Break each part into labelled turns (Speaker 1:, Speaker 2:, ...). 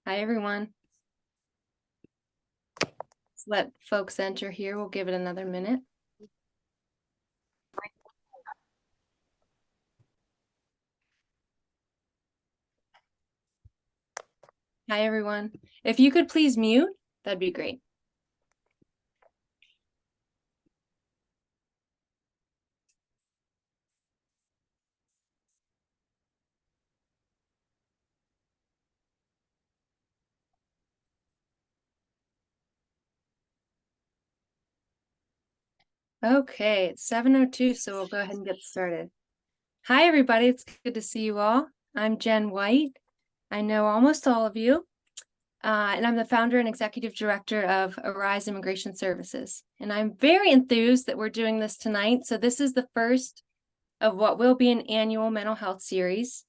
Speaker 1: Hi, everyone. Let's let folks enter here. We'll give it another minute. Hi, everyone. If you could please mute, that'd be great. Okay, it's 7:02, so we'll go ahead and get started. Hi, everybody. It's good to see you all. I'm Jen White. I know almost all of you, and I'm the founder and executive director of Arise Immigration Services. And I'm very enthused that we're doing this tonight. So this is the first of what will be an annual mental health series.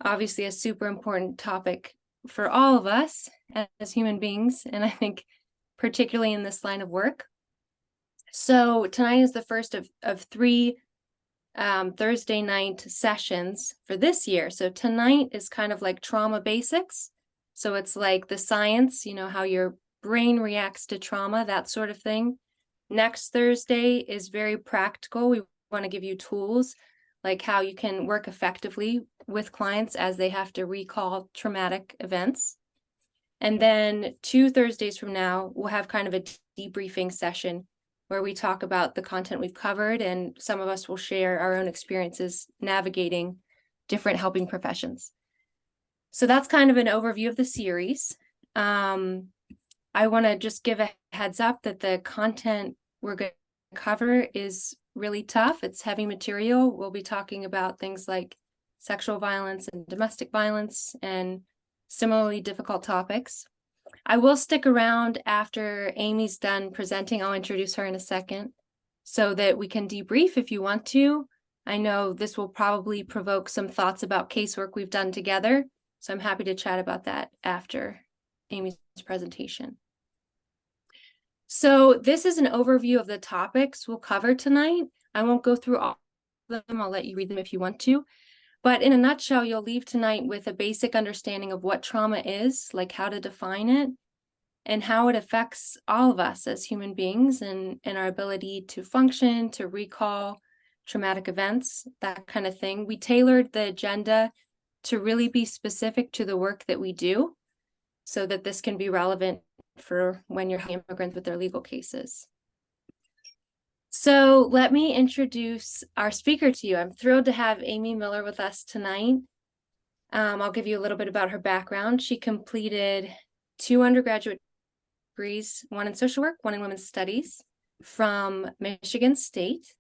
Speaker 1: Obviously, a super important topic for all of us as human beings, and I think particularly in this line of work. So tonight is the first of three Thursday night sessions for this year. So tonight is kind of like trauma basics. So it's like the science, how your brain reacts to trauma, that sort of thing. Next Thursday is very practical. We want to give you tools like how you can work effectively with clients as they have to recall traumatic events. And then 2 Thursdays from now, we'll have kind of a debriefing session where we talk about the content we've covered, and some of us will share our own experiences navigating different helping professions. So that's kind of an overview of the series. I want to just give a heads up that the content we're going to cover is really tough. It's heavy material. We'll be talking about things like sexual violence and domestic violence and similarly difficult topics. I will stick around after Aimee's done presenting. I'll introduce her in a second so that we can debrief if you want to. I know this will probably provoke some thoughts about casework we've done together, so I'm happy to chat about that after Aimee's presentation. So this is an overview of the topics we'll cover tonight. I won't go through all of them. I'll let you read them if you want to. But in a nutshell, you'll leave tonight with a basic understanding of what trauma is, like how to define it, and how it affects all of us as human beings and our ability to function, to recall traumatic events, that kind of thing. We tailored the agenda to really be specific to the work that we do so that this can be relevant for when you're helping immigrants with their legal cases. So let me introduce our speaker to you. I'm thrilled to have Aimee Miller with us tonight. I'll give you a little bit about her background. She completed 2 undergraduate degrees, one in social work, one in women's studies from Michigan State.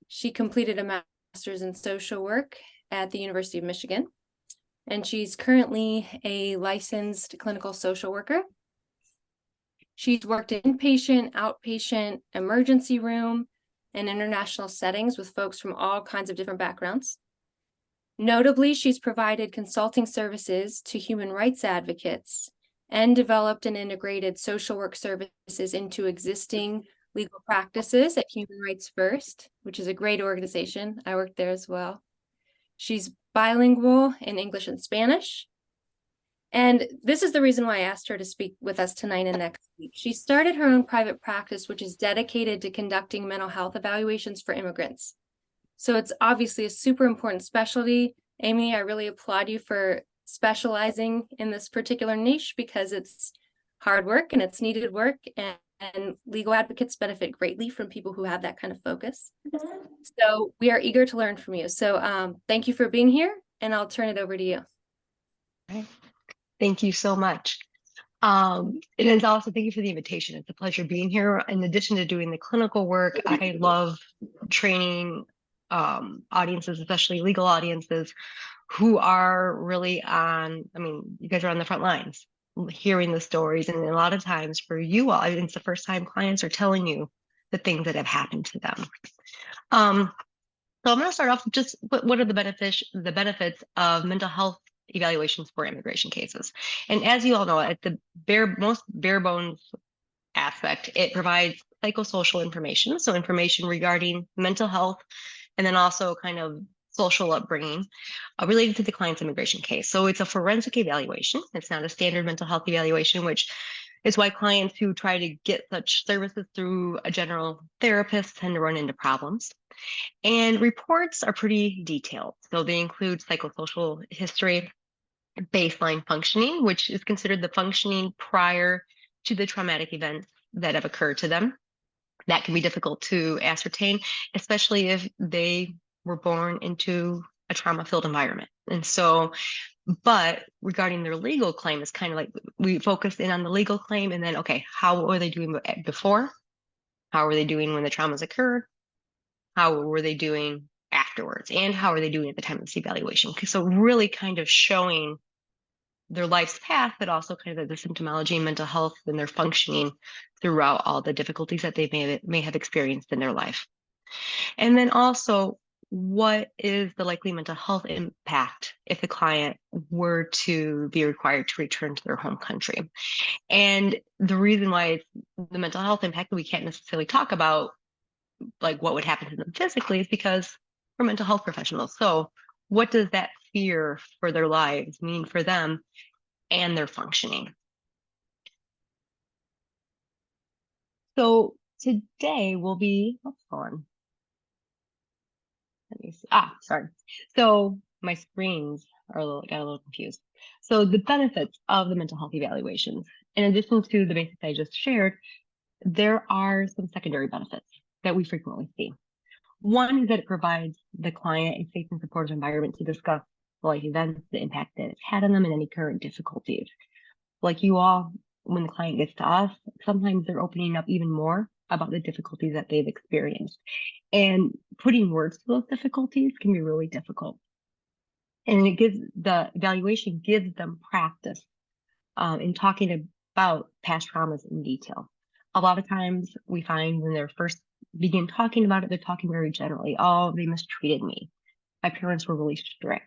Speaker 1: She completed a master's in social work at the University of Michigan, and she's currently a licensed clinical social worker. She's worked in inpatient, outpatient, emergency room, and international settings with folks from all kinds of different backgrounds. Notably, she's provided consulting services to human rights advocates and developed and integrated social work services into existing legal practices at Human Rights First, which is a great organization. I worked there as well. She's bilingual in English and Spanish. And this is the reason why I asked her to speak with us tonight and next week. She started her own private practice, which is dedicated to conducting mental health evaluations for immigrants. So it's obviously a super important specialty. Aimee, I really applaud you for specializing in this particular niche because it's hard work and it's needed work, and legal advocates benefit greatly from people who have that kind of focus. So we are eager to learn from you. So thank you for being here, and I'll turn it over to you.
Speaker 2: Okay. Thank you so much. It is also, thank you for the invitation. It's a pleasure being here. In addition to doing the clinical work, I love training audiences, especially legal audiences, who are really on, you guys are on the front lines, hearing the stories. And a lot of times for you all, it's the first time clients are telling you the things that have happened to them. So I'm going to start off with just what are the benefits of mental health evaluations for immigration cases. And as you all know, at the most bare bones aspect, it provides psychosocial information, so information regarding mental health, and then also kind of social upbringing related to the client's immigration case. So it's a forensic evaluation. It's not a standard mental health evaluation, which is why clients who try to get such services through a general therapist tend to run into problems. And reports are pretty detailed. So they include psychosocial history, baseline functioning, which is considered the functioning prior to the traumatic events that have occurred to them. That can be difficult to ascertain, especially if they were born into a trauma-filled environment. And so, but regarding their legal claim, it's kind of like we focus in on the legal claim and then, okay, how were they doing before? How were they doing when the traumas occurred? How were they doing afterwards? And how are they doing at the time of this evaluation? So really kind of showing their life's path, but also kind of the symptomology and mental health and their functioning throughout all the difficulties that they may have experienced in their life. And then also, what is the likely mental health impact if the client were to be required to return to their home country? And the reason why it's the mental health impact that we can't necessarily talk about, like what would happen to them physically, is because we're mental health professionals. So what does that fear for their lives mean for them and their functioning? So today we'll be, hold on. Let me see. Sorry. So my screens got a little confused. So the benefits of the mental health evaluations, in addition to the basics I just shared, there are some secondary benefits that we frequently see. One is that it provides the client a safe and supportive environment to discuss life events, the impact that it's had on them, and any current difficulties. Like you all, when the client gets to us, sometimes they're opening up even more about the difficulties that they've experienced. And putting words to those difficulties can be really difficult. And the evaluation gives them practice in talking about past traumas in detail. A lot of times we find when they're first begin talking about it, they're talking very generally. Oh, they mistreated me. My parents were really strict,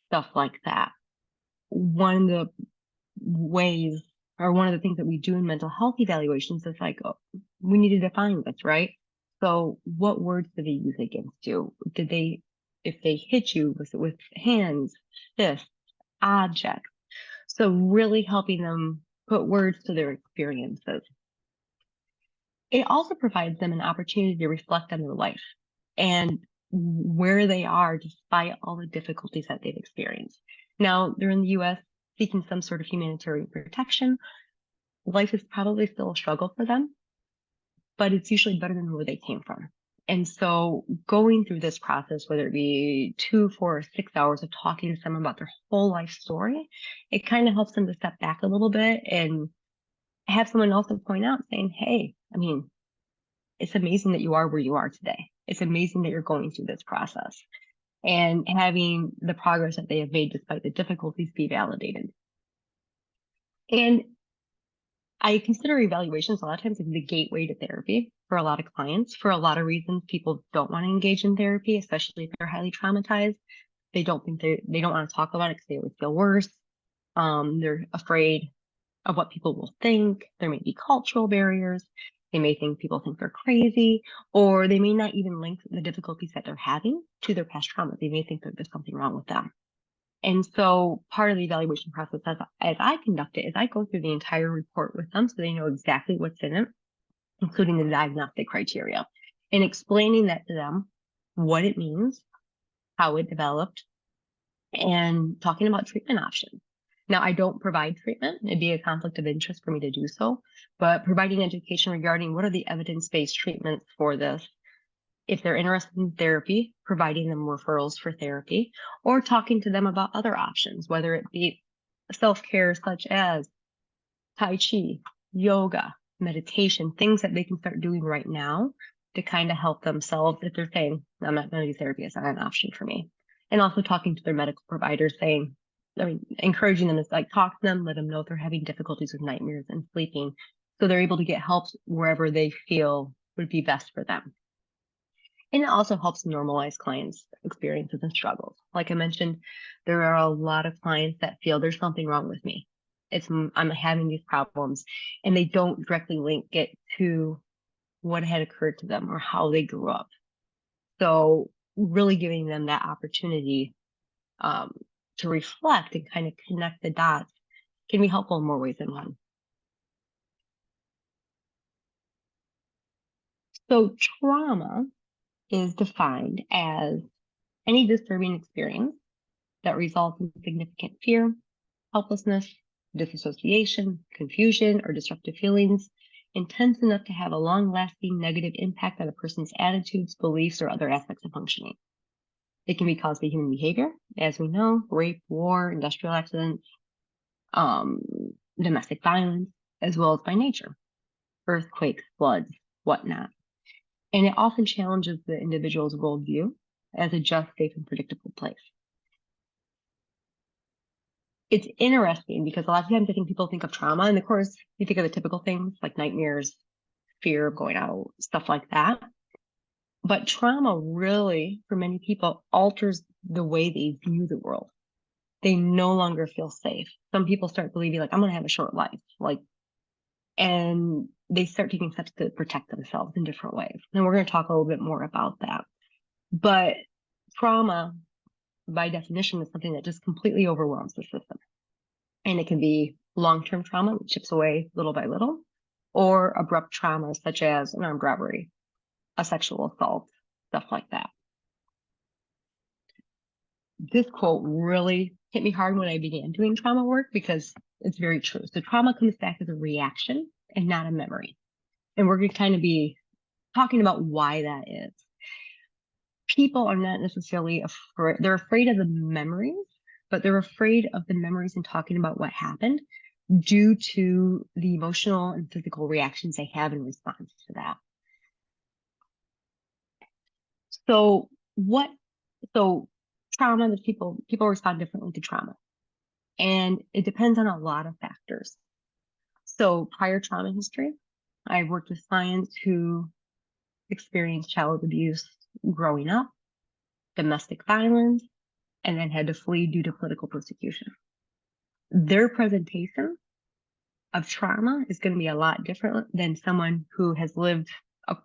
Speaker 2: stuff like that. One of the ways or one of the things that we do in mental health evaluations is like, oh, we need to define this, right? So what words did they use against you? If they hit you, was it with hands, fists, objects? So really helping them put words to their experiences. It also provides them an opportunity to reflect on their life and where they are despite all the difficulties that they've experienced. Now, they're in the US seeking some sort of humanitarian protection. Life is probably still a struggle for them, but it's usually better than where they came from. And so going through this process, whether it be 2, 4, or 6 hours of talking to someone about their whole life story, it kind of helps them to step back a little bit and have someone also point out saying, hey, I mean, it's amazing that you are where you are today. It's amazing that you're going through this process and having the progress that they have made despite the difficulties be validated. And I consider evaluations a lot of times like the gateway to therapy for a lot of clients. For a lot of reasons, people don't want to engage in therapy, especially if they're highly traumatized. They don't want to talk about it because they always feel worse. They're afraid of what people will think. There may be cultural barriers. They may think people think they're crazy, or they may not even link the difficulties that they're having to their past trauma. They may think that there's something wrong with them. And so part of the evaluation process as I conduct it is I go through the entire report with them so they know exactly what's in it, including the diagnostic criteria, and explaining that to them, what it means, how it developed, and talking about treatment options. Now, I don't provide treatment. It'd be a conflict of interest for me to do so, but providing education regarding what are the evidence-based treatments for this. If they're interested in therapy, providing them referrals for therapy, or talking to them about other options, whether it be self-care such as Tai Chi, yoga, meditation, things that they can start doing right now to kind of help themselves if they're saying, I'm not going to do therapy, it's not an option for me. And also talking to their medical providers saying, encouraging them to like talk to them, let them know if they're having difficulties with nightmares and sleeping, so they're able to get help wherever they feel would be best for them. And it also helps normalize clients' experiences and struggles. Like I mentioned, there are a lot of clients that feel there's something wrong with me. I'm having these problems, and they don't directly link it to what had occurred to them or how they grew up. So really giving them that opportunity to reflect and kind of connect the dots can be helpful in more ways than one. So trauma is defined as any disturbing experience that results in significant fear, helplessness, disassociation, confusion, or disruptive feelings, intense enough to have a long-lasting negative impact on a person's attitudes, beliefs, or other aspects of functioning. It can be caused by human behavior, as we know, rape, war, industrial accidents, um, domestic violence, as well as by nature, earthquakes, floods, whatnot. And it often challenges the individual's worldview as a just, safe, and predictable place. It's interesting because a lot of times I think people think of trauma, and of course, you think of the typical things like nightmares, fear of going out, stuff like that. But trauma really, for many people, alters the way they view the world. They no longer feel safe. Some people start believing, like, I'm going to have a short life, and they start taking steps to protect themselves in different ways. And we're going to talk a little bit more about that. But trauma, by definition, is something that just completely overwhelms the system. And it can be long-term trauma that chips away little by little, or abrupt trauma, such as an armed robbery, a sexual assault, stuff like that. This quote really hit me hard when I began doing trauma work because it's very true. So trauma comes back as a reaction and not a memory. And we're going to kind of be talking about why that is. People are not necessarily afraid, they're afraid of the memories, but they're afraid of the memories and talking about what happened due to the emotional and physical reactions they have in response to that. So trauma, that people respond differently to trauma. And it depends on a lot of factors. So prior trauma history, I've worked with clients who experienced child abuse growing up, domestic violence, and then had to flee due to political persecution. Their presentation of trauma is going to be a lot different than someone who has lived a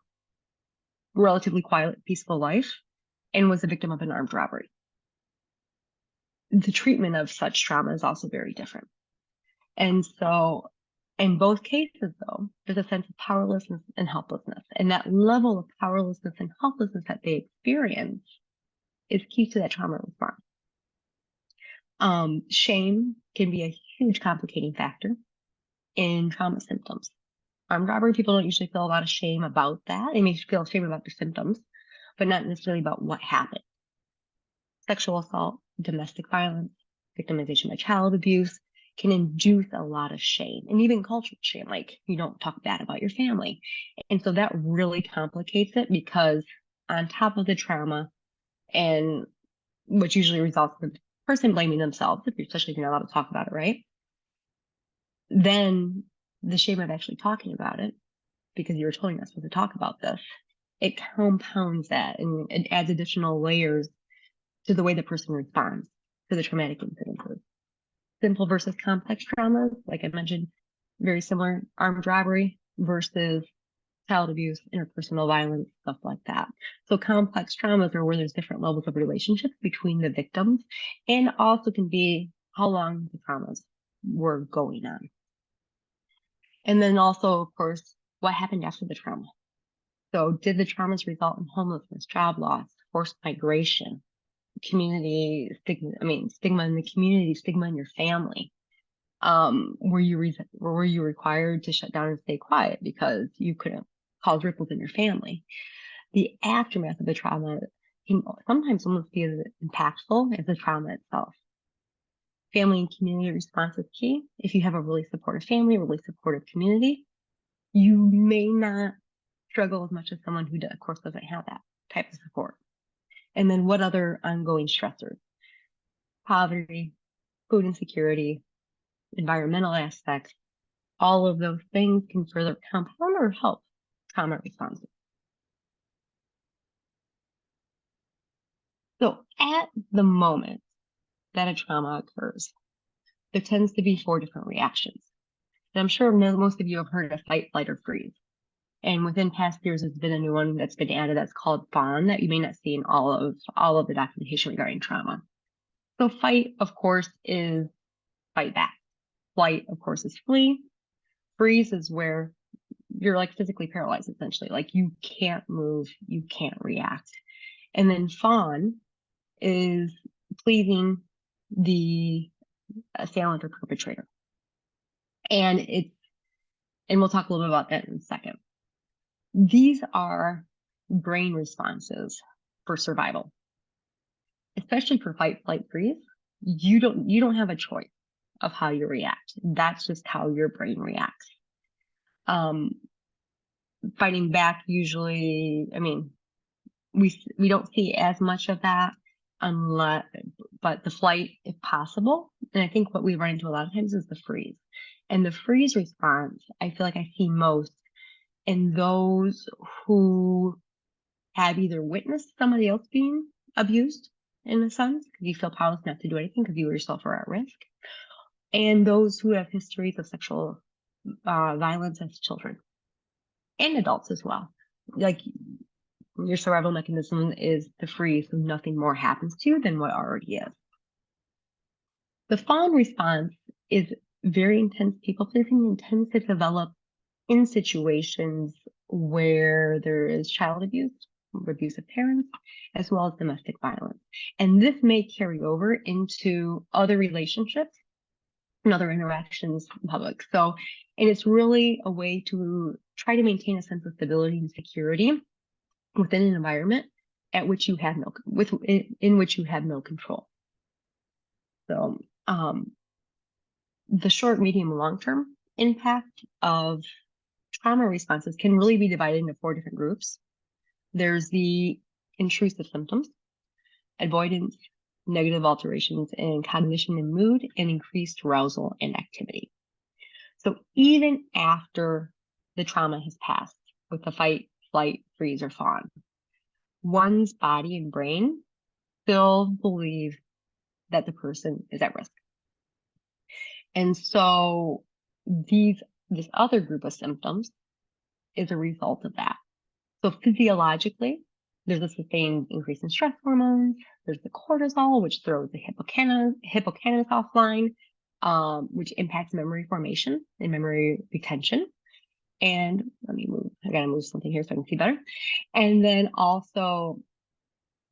Speaker 2: relatively quiet, peaceful life and was a victim of an armed robbery. The treatment of such trauma is also very different. And so in both cases, though, there's a sense of powerlessness and helplessness. And that level of powerlessness and helplessness that they experience is key to that trauma response. Shame can be a huge complicating factor in trauma symptoms. Armed robbery, people don't usually feel a lot of shame about that. They may feel shame about the symptoms, but not necessarily about what happened. Sexual assault, domestic violence, victimization by child abuse can induce a lot of shame and even cultural shame, like you don't talk bad about your family. And so that really complicates it because on top of the trauma, and which usually results in the person blaming themselves, especially if you're not allowed to talk about it, right? Then the shame of actually talking about it, because you were told you're not supposed to talk about this, it compounds that and it adds additional layers to the way the person responds to the traumatic incidences. Simple versus complex traumas, like I mentioned, very similar, armed robbery versus child abuse, interpersonal violence, stuff like that. So complex traumas are where there's different levels of relationships between the victims, and also can be how long the traumas were going on. And then also, of course, what happened after the trauma. So did the traumas result in homelessness, job loss, forced migration, community stigma, stigma in the community, stigma in your family? Were you required to shut down and stay quiet because you couldn't cause ripples in your family? The aftermath of the trauma can sometimes almost be as impactful as the trauma itself. Family and community response is key. If you have a really supportive family, really supportive community, you may not struggle as much as someone who, of course, doesn't have that type of support. And then what other ongoing stressors? Poverty, food insecurity, environmental aspects, all of those things can further compound or help trauma responses. So at the moment that a trauma occurs, there tends to be 4 different reactions. And I'm sure most of you have heard of fight, flight, or freeze. And within past years, there's been a new one that's been added that's called fawn that you may not see in all of the documentation regarding trauma. So fight, of course, is fight back. Flight, of course, is flee. Freeze is where you're like physically paralyzed, essentially. Like you can't move, you can't react. And then fawn is pleasing the assailant or perpetrator. And we'll talk a little bit about that in a second. These are brain responses for survival, especially for fight, flight, freeze. You don't have a choice of how you react. That's just how your brain reacts. Fighting back usually, I mean, we don't see as much of that but the flight, if possible. And I think what we run into a lot of times is the freeze. And the freeze response, I feel like I see most in those who have either witnessed somebody else being abused in a sense, because you feel powerless not to do anything because you yourself are at risk, and those who have histories of sexual violence as children and adults as well. Like your survival mechanism is to freeze so nothing more happens to you than what already is. The fawn response is very intense people pleasing and tends to develop in situations where there is child abuse, abusive parents, as well as domestic violence. And this may carry over into other relationships and other interactions in public. So, and it's really a way to try to maintain a sense of stability and security within an environment in which you have no control. So, the short, medium, and long-term impact of trauma responses can really be divided into 4 different groups. There's the intrusive symptoms, avoidance, negative alterations in cognition and mood, and increased arousal and activity. So even after the trauma has passed with the fight, flight, freeze, or fawn, one's body and brain still believe that the person is at risk. And so this other group of symptoms is a result of that. So physiologically, there's a sustained increase in stress hormones. There's the cortisol, which throws the hippocampus offline, which impacts memory formation and memory retention. And let me move. I gotta move something here so I can see better. And then also,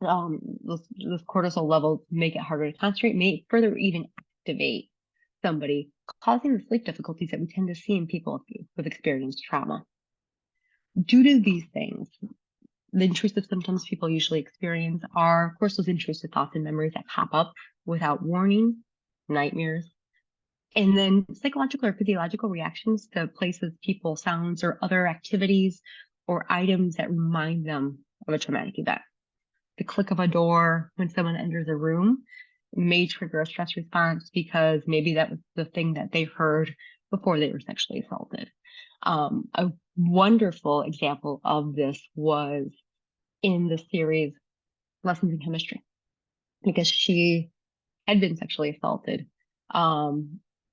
Speaker 2: those cortisol levels make it harder to concentrate, may further even activate somebody, causing the sleep difficulties that we tend to see in people with experienced trauma. Due to these things, the intrusive symptoms people usually experience are, of course, those intrusive thoughts and memories that pop up without warning, nightmares, and then psychological or physiological reactions to places, people, sounds, or other activities or items that remind them of a traumatic event. The click of a door when someone enters a room may trigger a stress response because maybe that was the thing that they heard before they were sexually assaulted. A wonderful example of this was in the series Lessons in Chemistry, because she had been sexually assaulted.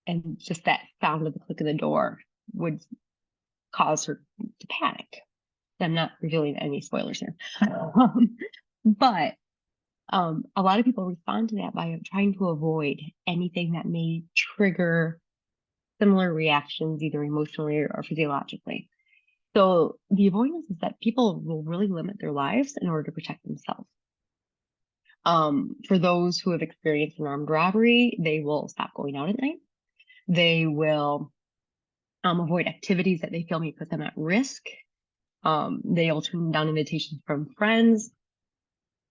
Speaker 2: And just that sound of the click of the door would cause her to panic. I'm not revealing any spoilers here. But a lot of people respond to that by trying to avoid anything that may trigger similar reactions, either emotionally or physiologically. So the avoidance is that people will really limit their lives in order to protect themselves. For those who have experienced an armed robbery, they will stop going out at night. They will avoid activities that they feel may put them at risk. They'll turn down invitations from friends.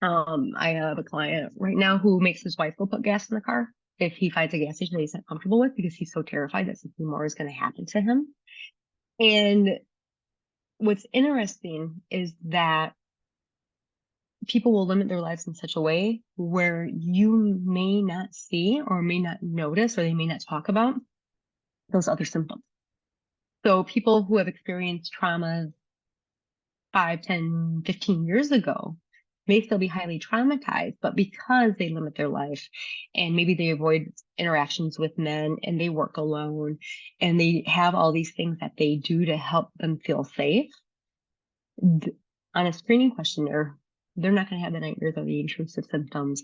Speaker 2: I have a client right now who makes his wife go put gas in the car if he finds a gas station that he's not comfortable with, because he's so terrified that something more is going to happen to him. And what's interesting is that people will limit their lives in such a way where you may not see or may not notice, or they may not talk about those other symptoms. So people who have experienced traumas 5, 10, 15 years ago may still be highly traumatized, but because they limit their life and maybe they avoid interactions with men and they work alone and they have all these things that they do to help them feel safe, On a screening questionnaire, they're not going to have the nightmares or the intrusive symptoms.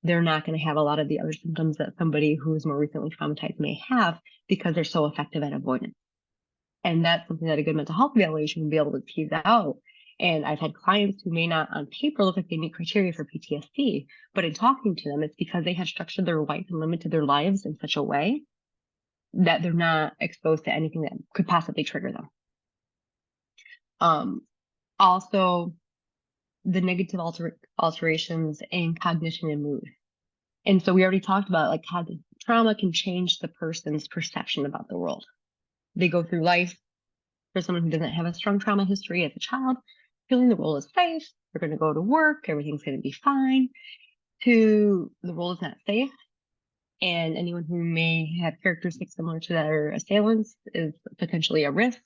Speaker 2: They're not going to have a lot of the other symptoms that somebody who is more recently traumatized may have because they're so effective at avoidance. And that's something that a good mental health evaluation will be able to tease out. And I've had clients who may not on paper look like they meet criteria for PTSD, but in talking to them, it's because they have structured their life and limited their lives in such a way that they're not exposed to anything that could possibly trigger them. Also, the negative alterations in cognition and mood. And so we already talked about like how the trauma can change the person's perception about the world. They go through life, for someone who doesn't have a strong trauma history as a child, feeling the world is safe, they're going to go to work, everything's going to be fine, to the world is not safe. And anyone who may have characteristics similar to their assailants is potentially a risk,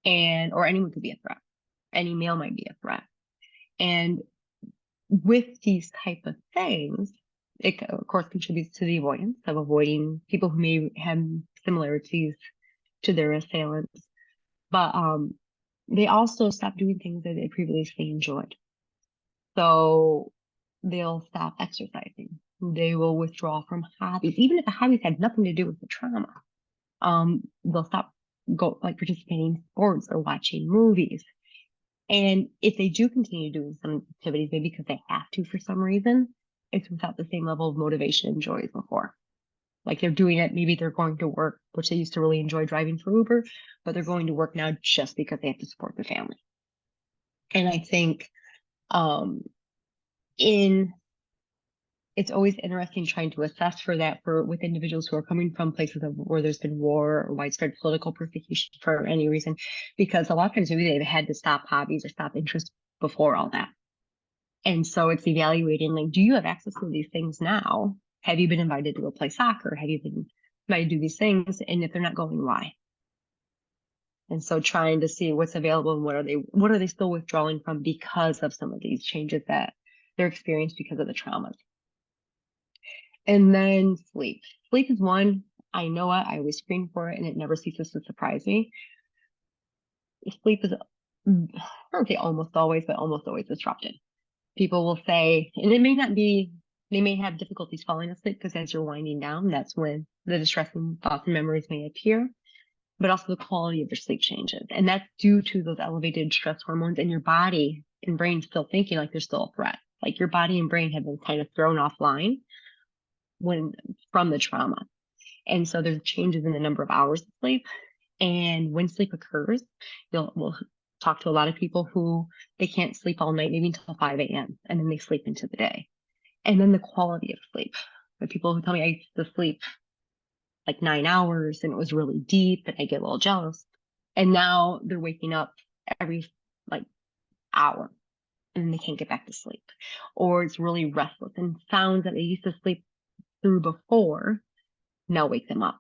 Speaker 2: or anyone could be a threat. Any male might be a threat. And with these type of things, it of course contributes to the avoidance of avoiding people who may have similarities to their assailants. But they also stop doing things that they previously enjoyed. So they'll stop exercising. They will withdraw from hobbies, even if the hobbies had nothing to do with the trauma. They'll stop participating in sports or watching movies. And if they do continue doing some activities, maybe because they have to for some reason, it's without the same level of motivation and joy as before. Like they're doing it, maybe they're going to work, which they used to really enjoy driving for Uber, but they're going to work now just because they have to support their family. And I think it's always interesting trying to assess for that with individuals who are coming from places where there's been war or widespread political persecution for any reason, because a lot of times maybe they've had to stop hobbies or stop interests before all that. And so it's evaluating, like, do you have access to these things now? Have you been invited to go play soccer? Have you been invited to do these things? And if they're not going, why? And so trying to see what's available and what are they still withdrawing from because of some of these changes that they're experienced because of the traumas. And then sleep. Sleep is one, I know it, I always screen for it, and it never ceases to surprise me. Sleep is, I don't say almost always, but almost always disrupted. People will say, and it may not be, they may have difficulties falling asleep because as you're winding down, that's when the distressing thoughts and memories may appear, but also the quality of your sleep changes. And that's due to those elevated stress hormones in your body and brain still thinking like there's still a threat. Like your body and brain have been kind of thrown offline from the trauma. And so there's changes in the number of hours of sleep. And when sleep occurs, we'll talk to a lot of people who they can't sleep all night, maybe until 5 a.m. and then they sleep into the day. And then the quality of sleep. The people who tell me I used to sleep like 9 hours and it was really deep and I get a little jealous. And now they're waking up every like hour and they can't get back to sleep. Or it's really restless and sounds that they used to sleep through before now wake them up.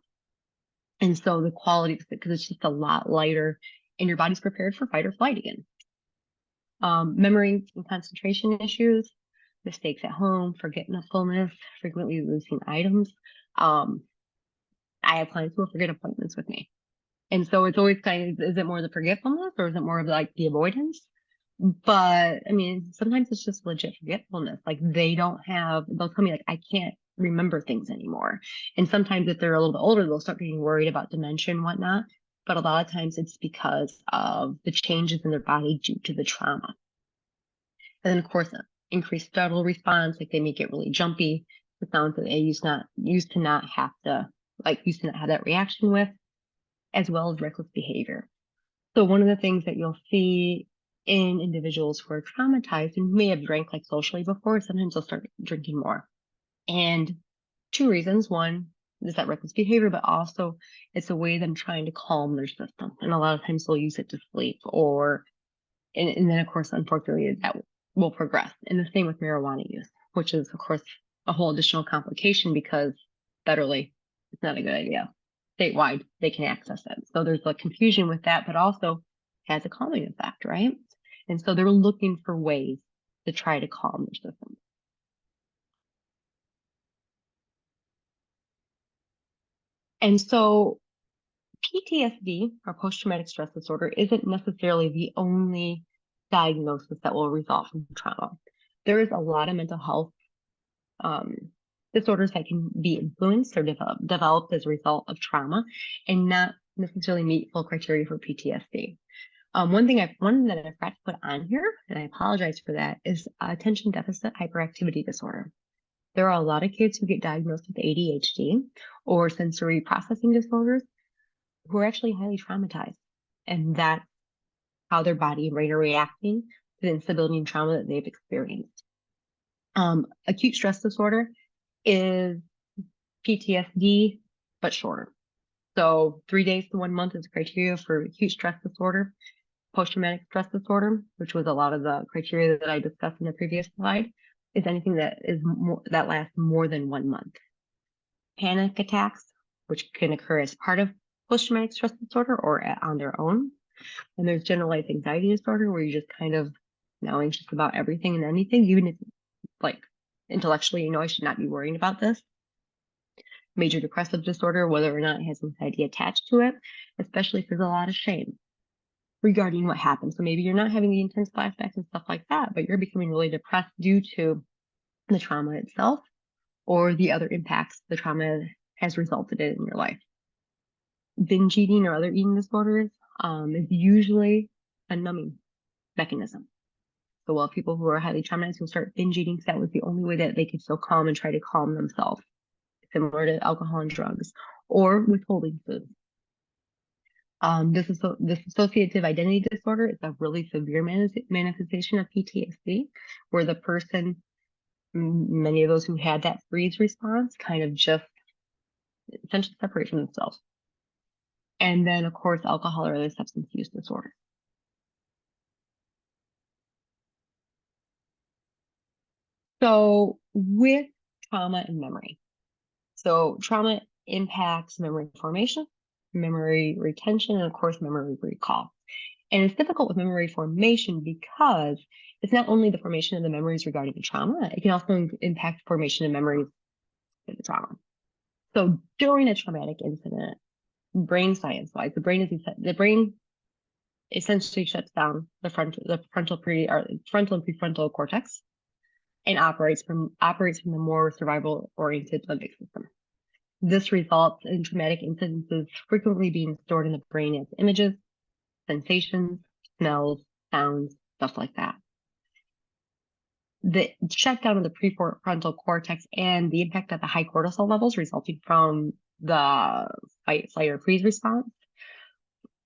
Speaker 2: And so the quality of it, because it's just a lot lighter and your body's prepared for fight or flight again. Memory and concentration issues, mistakes at home, forgetfulness, frequently losing items. I have clients who will forget appointments with me. And so it's always kind of, is it more the forgetfulness or is it more of like the avoidance? But I mean, sometimes it's just legit forgetfulness. Like they'll tell me like, I can't remember things anymore. And sometimes if they're a little bit older, they'll start getting worried about dementia and whatnot. But a lot of times it's because of the changes in their body due to the trauma. And then of course, increased startle response, like they may get really jumpy, the sounds that they used to not have that reaction with, as well as reckless behavior. So one of the things that you'll see in individuals who are traumatized and may have drank like socially before, sometimes they'll start drinking more. And two reasons. One is that reckless behavior, but also it's a way of them trying to calm their system. And a lot of times they'll use it to sleep and then of course, unfortunately, that will progress. And the same with marijuana use, which is of course a whole additional complication because federally it's not a good idea. Statewide, they can access it. So there's a confusion with that, but also has a calming effect, right? And so they're looking for ways to try to calm their system. And so PTSD, or post-traumatic stress disorder, isn't necessarily the only diagnosis that will result from trauma. There is a lot of mental health um, disorders that can be influenced or developed as a result of trauma and not necessarily meet full criteria for PTSD. One that I forgot to put on here, and I apologize for that, is attention deficit hyperactivity disorder. There are a lot of kids who get diagnosed with ADHD or sensory processing disorders who are actually highly traumatized. And that's how their body and brain are reacting to the instability and trauma that they've experienced. Acute stress disorder is PTSD, but shorter. So 3 days to 1 month is criteria for acute stress disorder. Post-traumatic stress disorder, which was a lot of the criteria that I discussed in the previous slide, is anything that that lasts more than 1 month. Panic attacks, which can occur as part of post-traumatic stress disorder or on their own. And there's generalized anxiety disorder, where you're just kind of anxious about everything and anything, even if like intellectually, I should not be worrying about this. Major depressive disorder, whether or not it has anxiety attached to it, especially if there's a lot of shame regarding what happened. So maybe you're not having the intense flashbacks and stuff like that, but you're becoming really depressed due to the trauma itself or the other impacts the trauma has resulted in your life. Binge eating or other eating disorders is usually a numbing mechanism. So while people who are highly traumatized will start binge eating, because that was the only way that they could feel calm and try to calm themselves, similar to alcohol and drugs, or withholding food. This dissociative identity disorder is a really severe manifestation of PTSD, where the person, many of those who had that freeze response, kind of just essentially separate from themselves. And then, of course, alcohol or other substance use disorder. So with trauma and memory. So trauma impacts memory formation, memory retention, and of course, memory recall. And it's difficult with memory formation because it's not only the formation of the memories regarding the trauma, it can also impact formation of memories of the trauma. So during a traumatic incident, brain science-wise, the brain essentially shuts down the frontal and prefrontal cortex and operates from the more survival-oriented limbic system. This results in traumatic incidences frequently being stored in the brain as images, sensations, smells, sounds, stuff like that. The shutdown of the prefrontal cortex and the impact of the high cortisol levels resulting from the fight, flight, or freeze response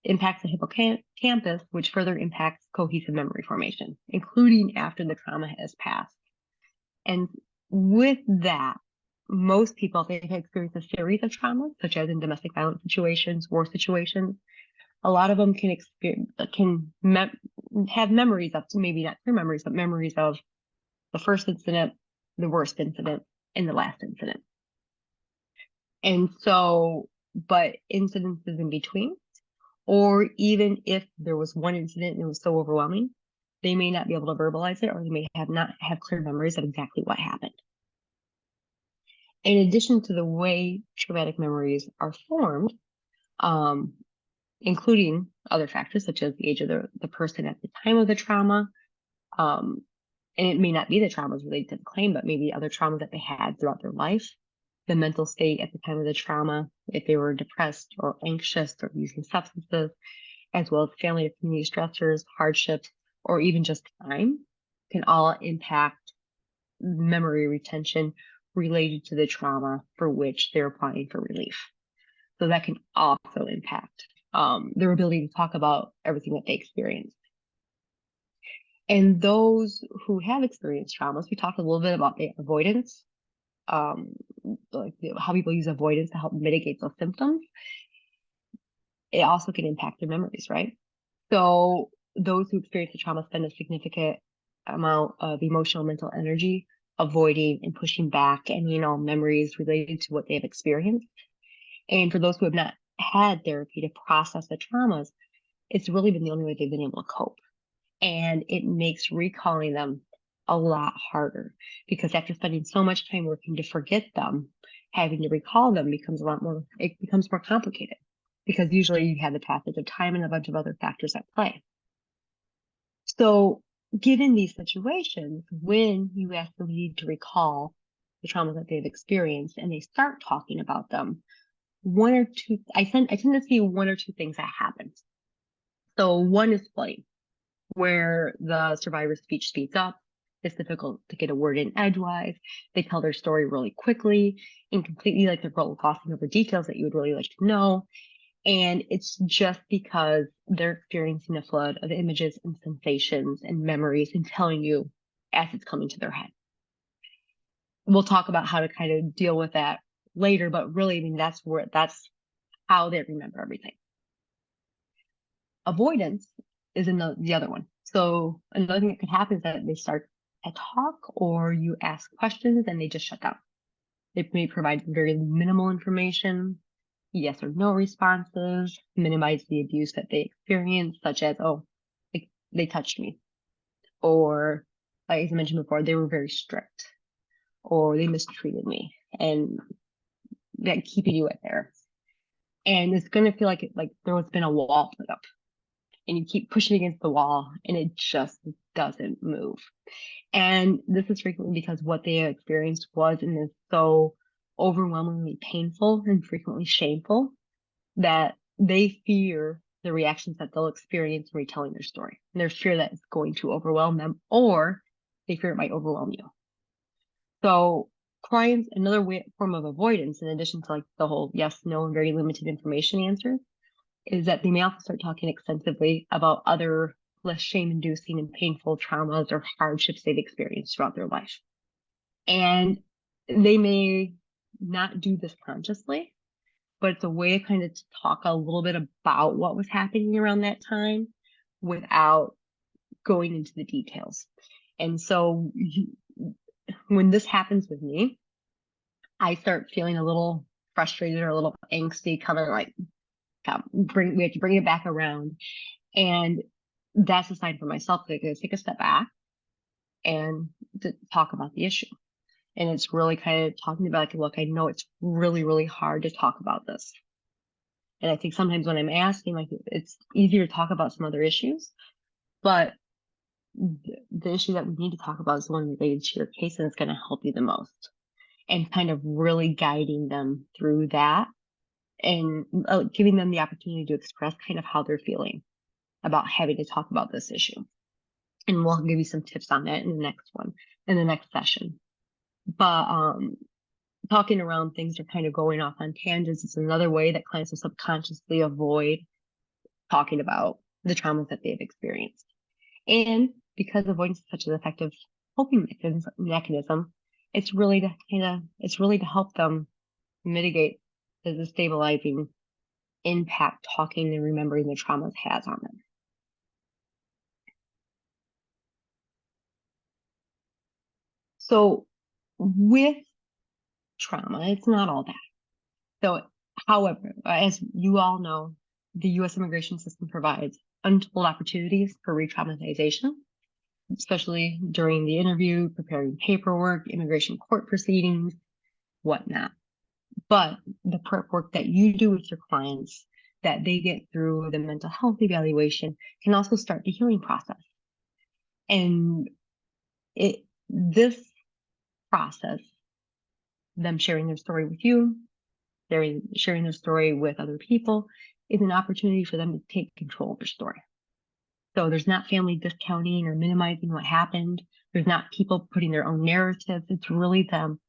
Speaker 2: impacts the hippocampus, which further impacts cohesive memory formation, including after the trauma has passed. And with that, most people, if they've experienced a series of traumas, such as in domestic violence situations, war situations, a lot of them have memories of, maybe not clear memories, but memories of the first incident, the worst incident, and the last incident. And so, but incidences in between, or even if there was one incident and it was so overwhelming, they may not be able to verbalize it, or they may not have clear memories of exactly what happened. In addition to the way traumatic memories are formed, including other factors such as the age of the person at the time of the trauma, and it may not be the traumas related to the claim, but maybe other traumas that they had throughout their life, the mental state at the time of the trauma, if they were depressed or anxious or using substances, as well as family or community stressors, hardships, or even just time, can all impact memory retention related to the trauma for which they're applying for relief. So that can also impact their ability to talk about everything that they experienced. And those who have experienced traumas, we talked a little bit about the avoidance, like how people use avoidance to help mitigate those symptoms. It also can impact their memories, right? So those who experience the trauma spend a significant amount of emotional, mental energy avoiding and pushing back any and all memories related to what they have experienced. And for those who have not had therapy to process the traumas, it's really been the only way they've been able to cope. And it makes recalling them a lot harder, because after spending so much time working to forget them, having to recall them becomes more complicated, because usually you have the passage of time and a bunch of other factors at play. So given these situations, when you ask the lead to recall the traumas that they've experienced and they start talking about them, I tend to see one or two things that happen. So one is flooding, where the survivor's speech speeds up. It's difficult to get a word in edgewise. They tell their story really quickly and completely like they're glossing over details that you would really like to know. And it's just because they're experiencing a flood of images and sensations and memories and telling you as it's coming to their head. We'll talk about how to kind of deal with that later, but really, I mean, that's how they remember everything. Avoidance is the other one. So another thing that could happen is that they start to talk or you ask questions and they just shut down. They may provide very minimal information, yes or no responses, minimize the abuse that they experience, such as, oh, they touched me. Or, like as I mentioned before, they were very strict. Or they mistreated me. And that keeping you at there. And it's going to feel like there has been a wall put up. And you keep pushing against the wall and it just doesn't move. And this is frequently because what they experienced was and is so overwhelmingly painful and frequently shameful that they fear the reactions that they'll experience in retelling their story. And they fear that it's going to overwhelm them or they fear it might overwhelm you. So clients, another form of avoidance, in addition to like the whole yes, no, and very limited information answer, is that they may also start talking extensively about other less shame-inducing and painful traumas or hardships they've experienced throughout their life. And they may not do this consciously, but it's a way kind of to talk a little bit about what was happening around that time without going into the details. And so when this happens with me, I start feeling a little frustrated or a little angsty, coming like, we have to bring it back around. And that's a sign for myself to take a step back and to talk about the issue. And it's really kind of talking about, like, look, I know it's really, really hard to talk about this. And I think sometimes when I'm asking, like, it's easier to talk about some other issues, but the issue that we need to talk about is the one related to your case, and it's going to help you the most. And kind of really guiding them through that and giving them the opportunity to express kind of how they're feeling about having to talk about this issue. And we'll give you some tips on that in the next one, in the next session. But talking around things or kind of going off on tangents is another way that clients will subconsciously avoid talking about the traumas that they've experienced. And because avoidance is such an effective coping mechanism, it's really to help them mitigate the destabilizing impact talking and remembering the traumas has on them. So with trauma, it's not all bad. So, however, as you all know, the U.S. immigration system provides untold opportunities for re-traumatization, especially during the interview, preparing paperwork, immigration court proceedings, whatnot. But the prep work that you do with your clients, that they get through the mental health evaluation, can also start the healing process. And this process, them sharing their story with you, sharing their story with other people, is an opportunity for them to take control of their story. So there's not family discounting or minimizing what happened. There's not people putting their own narratives. It's really them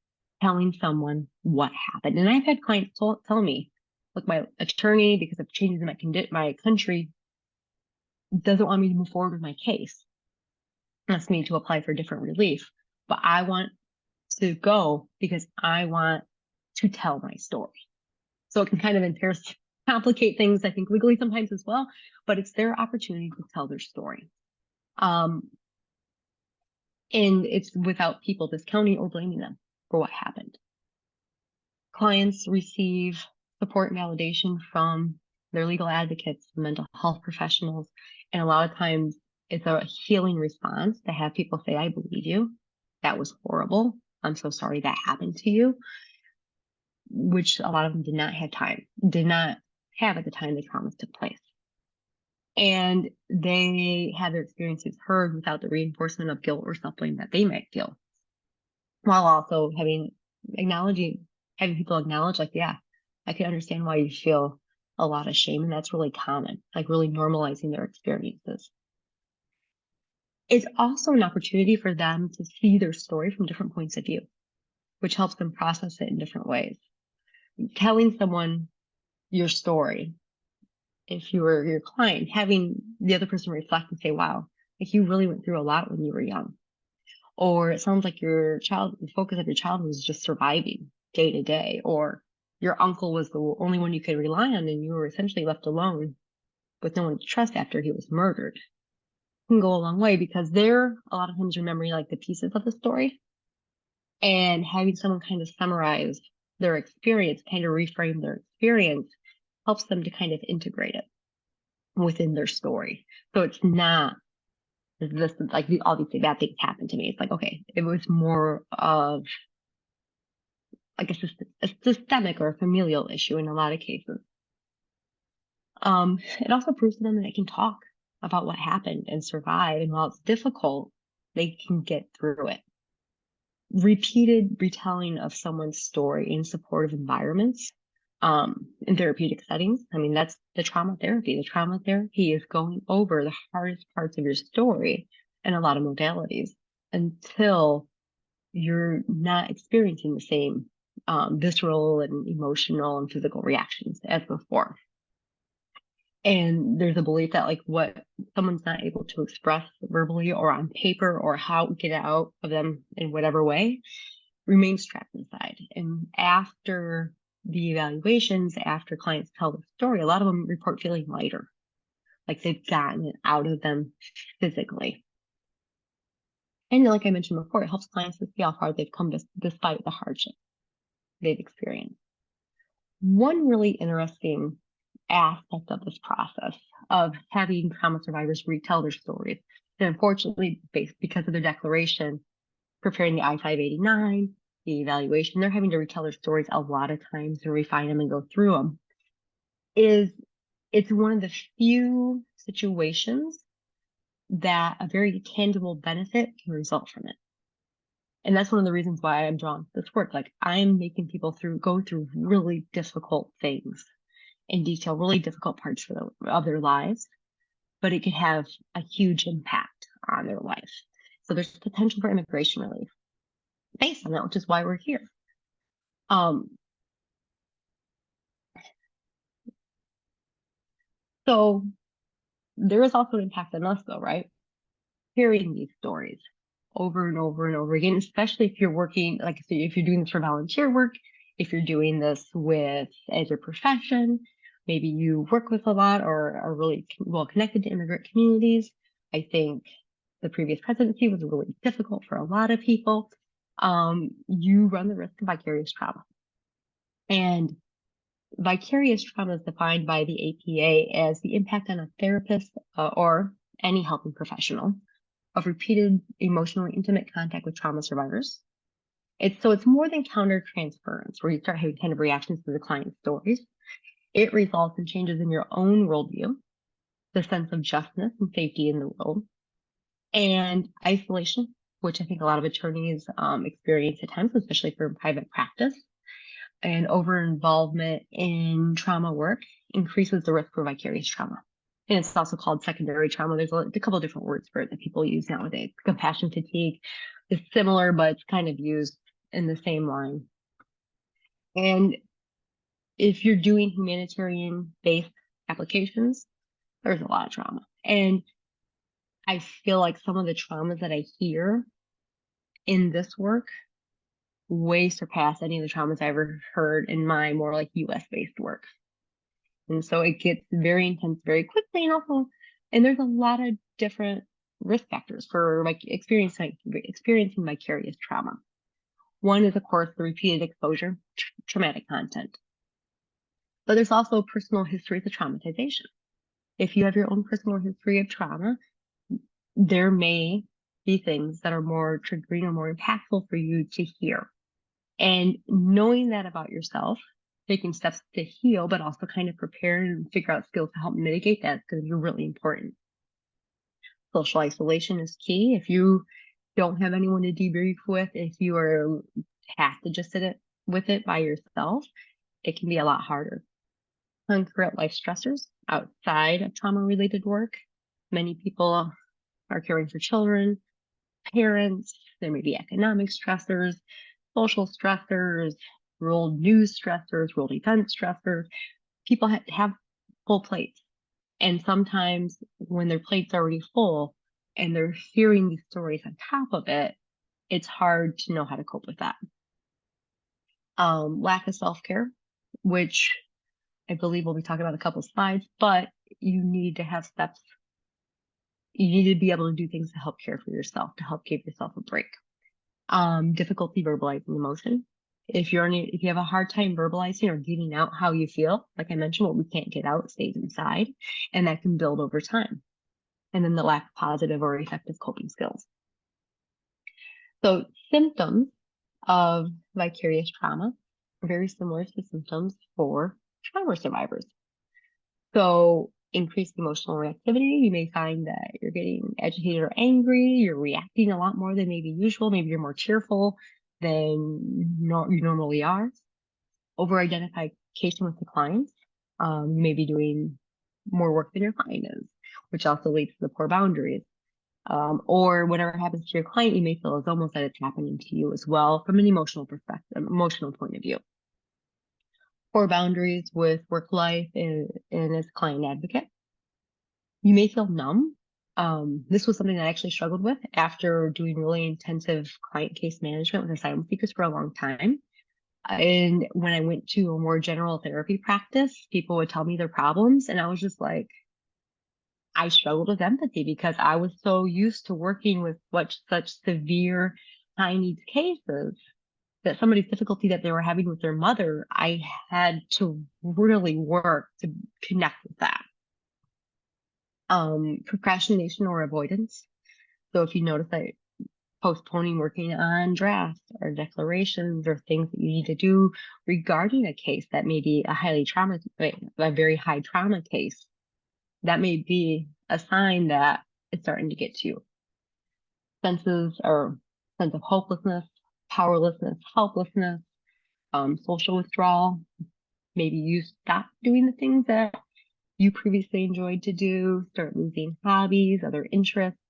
Speaker 2: telling someone what happened. And I've had clients tell me, look, my attorney, because of changes in my country, doesn't want me to move forward with my case. Asks me to apply for different relief, but I want to go because I want to tell my story. So it can kind of complicate things, I think, legally sometimes as well, but it's their opportunity to tell their story. And it's without people discounting or blaming them for what happened. Clients receive support and validation from their legal advocates, mental health professionals, and a lot of times it's a healing response to have people say, I believe you. That was horrible. I'm so sorry that happened to you, which a lot of them did not have at the time the traumas took place. And they have their experiences heard without the reinforcement of guilt or self-blame that they might feel, while also having people acknowledge, like, yeah, I can understand why you feel a lot of shame. And that's really common, like really normalizing their experiences. It's also an opportunity for them to see their story from different points of view, which helps them process it in different ways. Telling someone your story, if you were your client, having the other person reflect and say, wow, like you really went through a lot when you were young. Or it sounds like the focus of your child was just surviving day to day, or your uncle was the only one you could rely on and you were essentially left alone with no one to trust after he was murdered. Can go a long way because they're a lot of times remembering like the pieces of the story, and having someone kind of summarize their experience, kind of reframe their experience, helps them to kind of integrate it within their story. So it's not this, like, obviously bad things happened to me. It's like, okay, it was more of like a systemic or a familial issue in a lot of cases. It also proves to them that they can talk about what happened and survive. And while it's difficult, they can get through it. Repeated retelling of someone's story in supportive environments, in therapeutic settings. I mean, that's the trauma therapy. The trauma therapy is going over the hardest parts of your story in a lot of modalities until you're not experiencing the same visceral and emotional and physical reactions as before. And there's a belief that like what someone's not able to express verbally or on paper or how get it out of them in whatever way remains trapped inside. And after the evaluations, after clients tell the story, a lot of them report feeling lighter, like they've gotten it out of them physically. And like I mentioned before, it helps clients to see how far they've come despite the hardship they've experienced. One really interesting aspect of this process of having trauma survivors retell their stories, and unfortunately, because of their declaration, preparing the I-589, the evaluation, they're having to retell their stories a lot of times and refine them and go through them, is it's one of the few situations that a very tangible benefit can result from it. And that's one of the reasons why I'm drawn to this work. Like I'm making people go through really difficult things in detail, really difficult parts of their lives, but it could have a huge impact on their life. So there's potential for immigration relief based on that, which is why we're here. So there is also an impact on us though, right? Hearing these stories over and over and over again, especially if you're working, like if you're doing this for volunteer work, if you're doing this as your profession, maybe you work with a lot or are really well connected to immigrant communities. I think the previous presidency was really difficult for a lot of people. You run the risk of vicarious trauma. And vicarious trauma is defined by the APA as the impact on a therapist or any helping professional of repeated emotionally intimate contact with trauma survivors. It's more than counter-transference, where you start having kind of reactions to the client's stories. It results in changes in your own worldview, the sense of justness and safety in the world, and isolation, which I think a lot of attorneys experience at times, especially for private practice. And over-involvement in trauma work increases the risk for vicarious trauma. And it's also called secondary trauma. There's a couple of different words for it that people use nowadays. Compassion fatigue is similar, but it's kind of used in the same line. And if you're doing humanitarian-based applications, there's a lot of trauma. And I feel like some of the traumas that I hear in this work way surpass any of the traumas I ever heard in my more like US-based work. And so it gets very intense very quickly. And there's a lot of different risk factors for like experiencing vicarious trauma. One is, of course, the repeated exposure to traumatic content. But there's also personal histories of traumatization. If you have your own personal history of trauma, there may be things that are more triggering or more impactful for you to hear. And knowing that about yourself taking steps to heal, but also kind of prepare and figure out skills to help mitigate that, because you're really important. Social isolation is key. If you don't have anyone to debrief with, if you have to just with it by yourself, it can be a lot harder. Concurrent life stressors outside of trauma-related work. Many people are caring for children, parents. There may be economic stressors, social stressors, world news stressors, world event stressors. People have full plates. And sometimes when their plate's already full and they're hearing these stories on top of it, it's hard to know how to cope with that. Lack of self-care, which I believe we'll be talking about a couple of slides, but you need to have steps. You need to be able to do things to help care for yourself, to help give yourself a break. Difficulty verbalizing emotion. If you have a hard time verbalizing or getting out how you feel, like I mentioned, what we can't get out stays inside, and that can build over time. And then the lack of positive or effective coping skills. So symptoms of vicarious trauma are very similar to symptoms for trauma survivors. So increased emotional reactivity, you may find that you're getting agitated or angry, you're reacting a lot more than maybe usual, maybe you're more cheerful than you normally are. Over-identification with the clients, you may be doing more work than your client is, which also leads to the poor boundaries. Or whatever happens to your client, you may feel as almost that it's happening to you as well from an emotional perspective, emotional point of view. Poor boundaries with work life and as a client advocate. You may feel numb. This was something that I actually struggled with after doing really intensive client case management with asylum seekers for a long time. And when I went to a more general therapy practice, people would tell me their problems, and I was just like, I struggled with empathy because I was so used to working with such severe high needs cases that somebody's difficulty that they were having with their mother, I had to really work to connect with that. Procrastination or avoidance. So if you notice that postponing working on drafts or declarations or things that you need to do regarding a case that may be a very high trauma case, that may be a sign that it's starting to get to you. Sense of hopelessness, powerlessness, helplessness, social withdrawal. Maybe you stop doing the things that you previously enjoyed to do, start losing hobbies, other interests,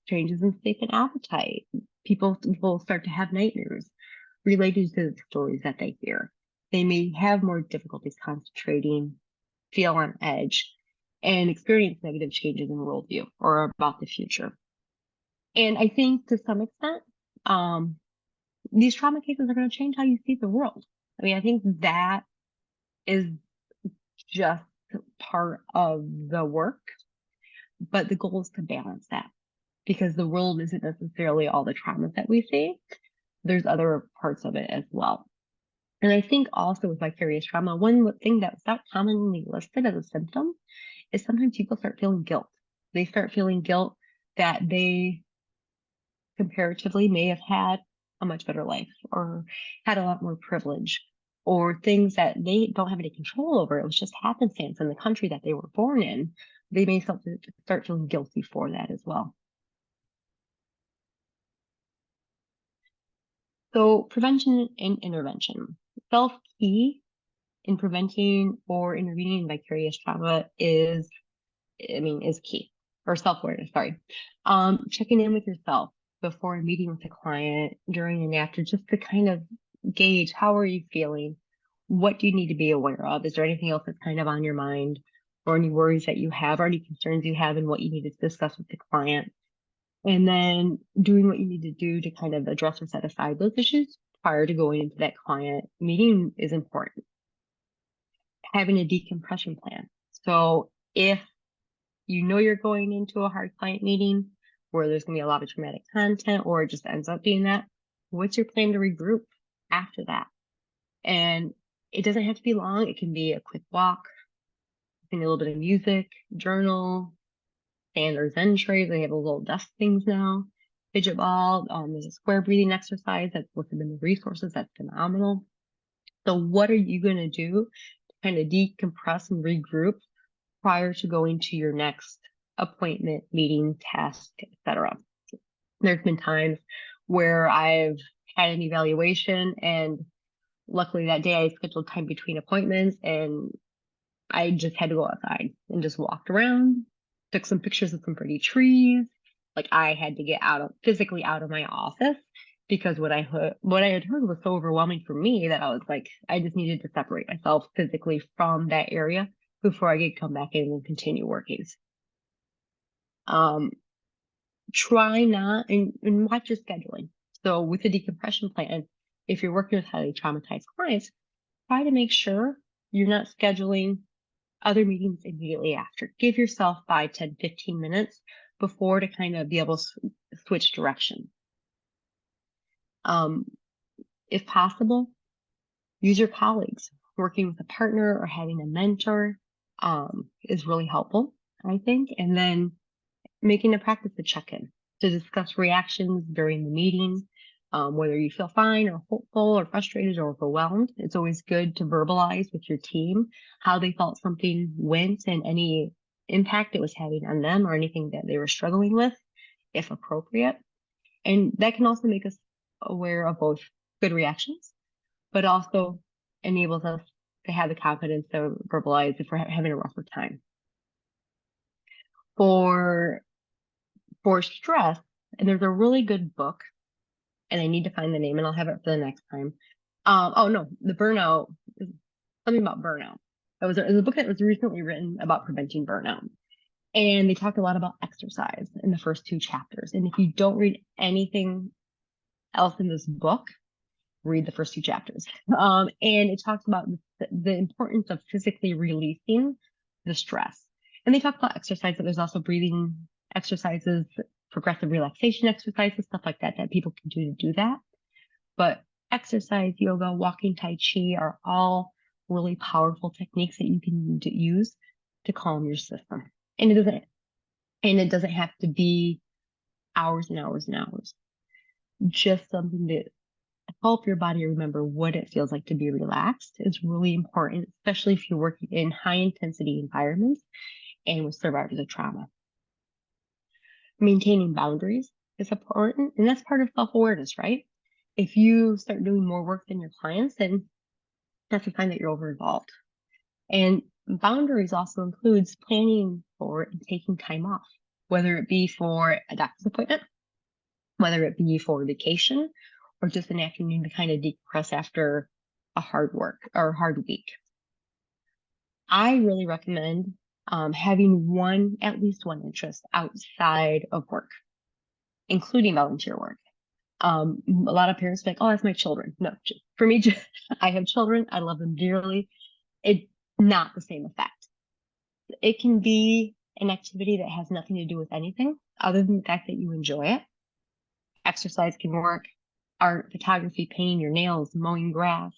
Speaker 2: changes in sleep and appetite. People will start to have nightmares related to the stories that they hear. They may have more difficulties concentrating, feel on edge, and experience negative changes in worldview or about the future. And I think to some extent, these trauma cases are going to change how you see the world. I mean, I think that is just part of the work, but the goal is to balance that, because the world isn't necessarily all the traumas that we see. There's other parts of it as well. And I think also with vicarious trauma, one thing that's not commonly listed as a symptom is sometimes people start feeling guilt. They start feeling guilt that they comparatively may have had a much better life or had a lot more privilege, or things that they don't have any control over. It was just happenstance in the country that they were born in. They may start feeling guilty for that as well. So prevention and intervention. Self-key in preventing or intervening in vicarious trauma is key. Or self-awareness, sorry. Checking in with yourself before a meeting with a client, during and after, just to kind of gauge, how are you feeling? What do you need to be aware of? Is there anything else that's kind of on your mind, or any worries that you have, or any concerns you have, and what you need to discuss with the client? And then doing what you need to do to kind of address or set aside those issues prior to going into that client meeting is important. Having a decompression plan. So if you know you're going into a hard client meeting where there's going to be a lot of traumatic content, or it just ends up being that, what's your plan to regroup after that? And it doesn't have to be long. It can be a quick walk, it can be a little bit of music, journal, standard Zen trays. They have those little desk things now. Fidget ball. There's a square breathing exercise that's listed in the resources. That's phenomenal. So what are you going to do to kind of decompress and regroup prior to going to your next appointment, meeting, task, etc.? There's been times where I've had an evaluation, and luckily that day I scheduled time between appointments, and I just had to go outside and just walked around, took some pictures of some pretty trees. Like, I had to get physically out of my office, because what I had heard was so overwhelming for me that I was like, I just needed to separate myself physically from that area before I could come back in and continue working. Try not and watch your scheduling. So with the decompression plan, if you're working with highly traumatized clients, try to make sure you're not scheduling other meetings immediately after. Give yourself 5, 10, 15 minutes before to kind of be able to switch direction. If possible, use your colleagues. Working with a partner or having a mentor is really helpful, I think. And then making a practice to check in, to discuss reactions during the meeting, whether you feel fine or hopeful or frustrated or overwhelmed. It's always good to verbalize with your team how they felt something went and any impact it was having on them or anything that they were struggling with, if appropriate. And that can also make us aware of both good reactions, but also enables us to have the confidence to verbalize if we're having a rougher time. For stress, and there's a really good book, and I need to find the name and I'll have it for the next time. Oh no, the burnout, something about burnout. It was a book that was recently written about preventing burnout. And they talked a lot about exercise in the first 2 chapters. And if you don't read anything else in this book, read the first 2 chapters. And it talks about the importance of physically releasing the stress. And they talk about exercise, but there's also breathing exercises, progressive relaxation exercises, stuff like that, that people can do to do that. But exercise, yoga, walking, tai chi are all really powerful techniques that you can use to calm your system. And it doesn't have to be hours and hours and hours. Just something to help your body remember what it feels like to be relaxed is really important, especially if you're working in high intensity environments and with survivors of trauma. Maintaining boundaries is important, and that's part of self-awareness, right? If you start doing more work than your clients, then that's a sign that you're over-involved. And boundaries also includes planning for and taking time off, whether it be for a doctor's appointment, whether it be for vacation, or just an afternoon to kind of decompress after a hard week. I really recommend having at least one interest outside of work, including volunteer work. A lot of parents think, oh, that's my children. No, for me, I have children. I love them dearly. It's not the same effect. It can be an activity that has nothing to do with anything other than the fact that you enjoy it. Exercise can work, art, photography, painting your nails, mowing grass,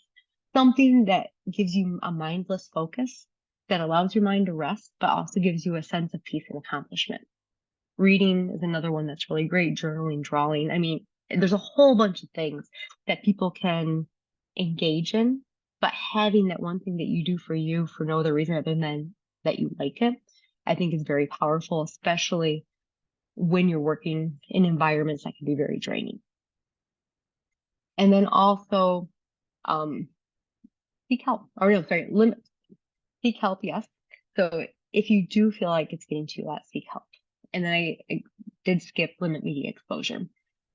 Speaker 2: something that gives you a mindless focus that allows your mind to rest, but also gives you a sense of peace and accomplishment. Reading is another one that's really great, journaling, drawing. I mean, there's a whole bunch of things that people can engage in, but having that one thing that you do for you for no other reason other than that you like it, I think is very powerful, especially when you're working in environments that can be very draining. And then also seek help, seek help, yes. So if you do feel like it's getting to you a lot, seek help. And then I did skip limit media exposure.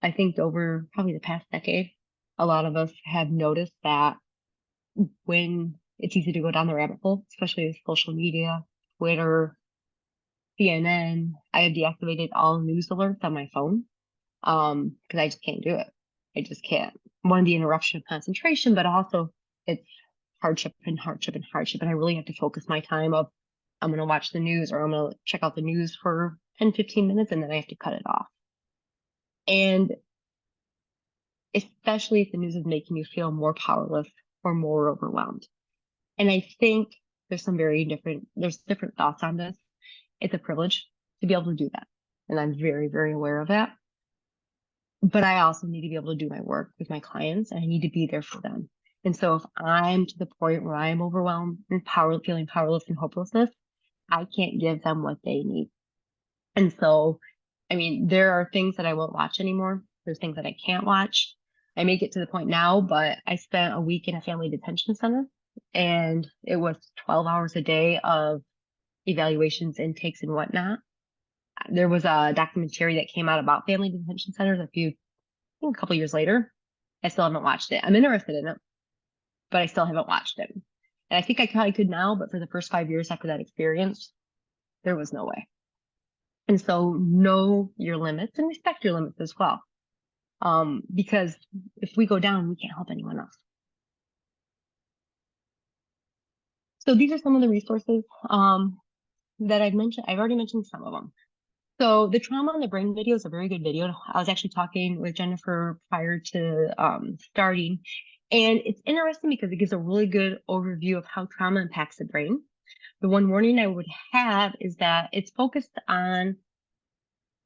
Speaker 2: I think over probably the past decade, a lot of us have noticed that when it's easy to go down the rabbit hole, especially with social media, Twitter, CNN, I have deactivated all news alerts on my phone because I just can't do it. I just can't. One, the interruption of concentration, but also it's hardship and hardship and hardship. And I really have to focus my time of I'm going to watch the news or I'm going to check out the news for 10, 15 minutes and then I have to cut it off. And especially if the news is making you feel more powerless or more overwhelmed. And I think there's different thoughts on this. It's a privilege to be able to do that. And I'm very, very aware of that. But I also need to be able to do my work with my clients and I need to be there for them. And so if I'm to the point where I'm overwhelmed and feeling powerless and hopelessness, I can't give them what they need. And so, I mean, there are things that I won't watch anymore. There's things that I can't watch. I may get to the point now, but I spent a week in a family detention center, and it was 12 hours a day of evaluations, intakes, and whatnot. There was a documentary that came out about family detention centers I think a couple years later. I still haven't watched it. I'm interested in it, but I still haven't watched it. And I think I probably could now, but for the first 5 years after that experience, there was no way. And so know your limits and respect your limits as well. Because if we go down, we can't help anyone else. So these are some of the resources that I've mentioned. I've already mentioned some of them. So the trauma on the brain video is a very good video. I was actually talking with Jennifer prior to starting, and it's interesting because it gives a really good overview of how trauma impacts the brain. The one warning I would have is that it's focused on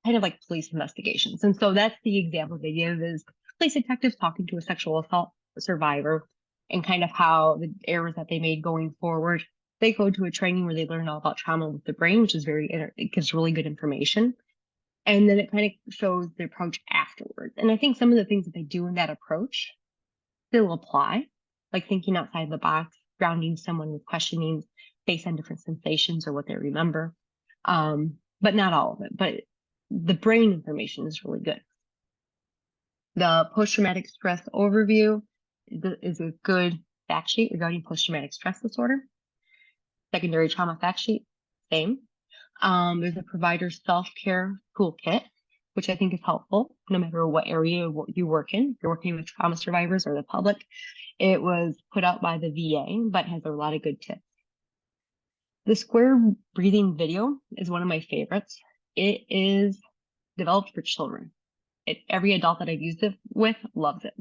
Speaker 2: kind of like police investigations. And so that's the example they give is police detectives talking to a sexual assault survivor and kind of how the errors that they made going forward. They go to a training where they learn all about trauma with the brain, which is it gives really good information. And then it kind of shows the approach afterwards. And I think some of the things that they do in that approach still apply, like thinking outside the box, grounding someone with questioning based on different sensations or what they remember. But not all of it. But the brain information is really good. The post-traumatic stress overview is a good fact sheet regarding post-traumatic stress disorder. Secondary trauma fact sheet, same. There's a provider self-care toolkit, which I think is helpful no matter what area you work in. If you're working with trauma survivors or the public, it was put out by the VA, but has a lot of good tips. The square breathing video is one of my favorites. It is developed for children. Every adult that I've used it with loves it.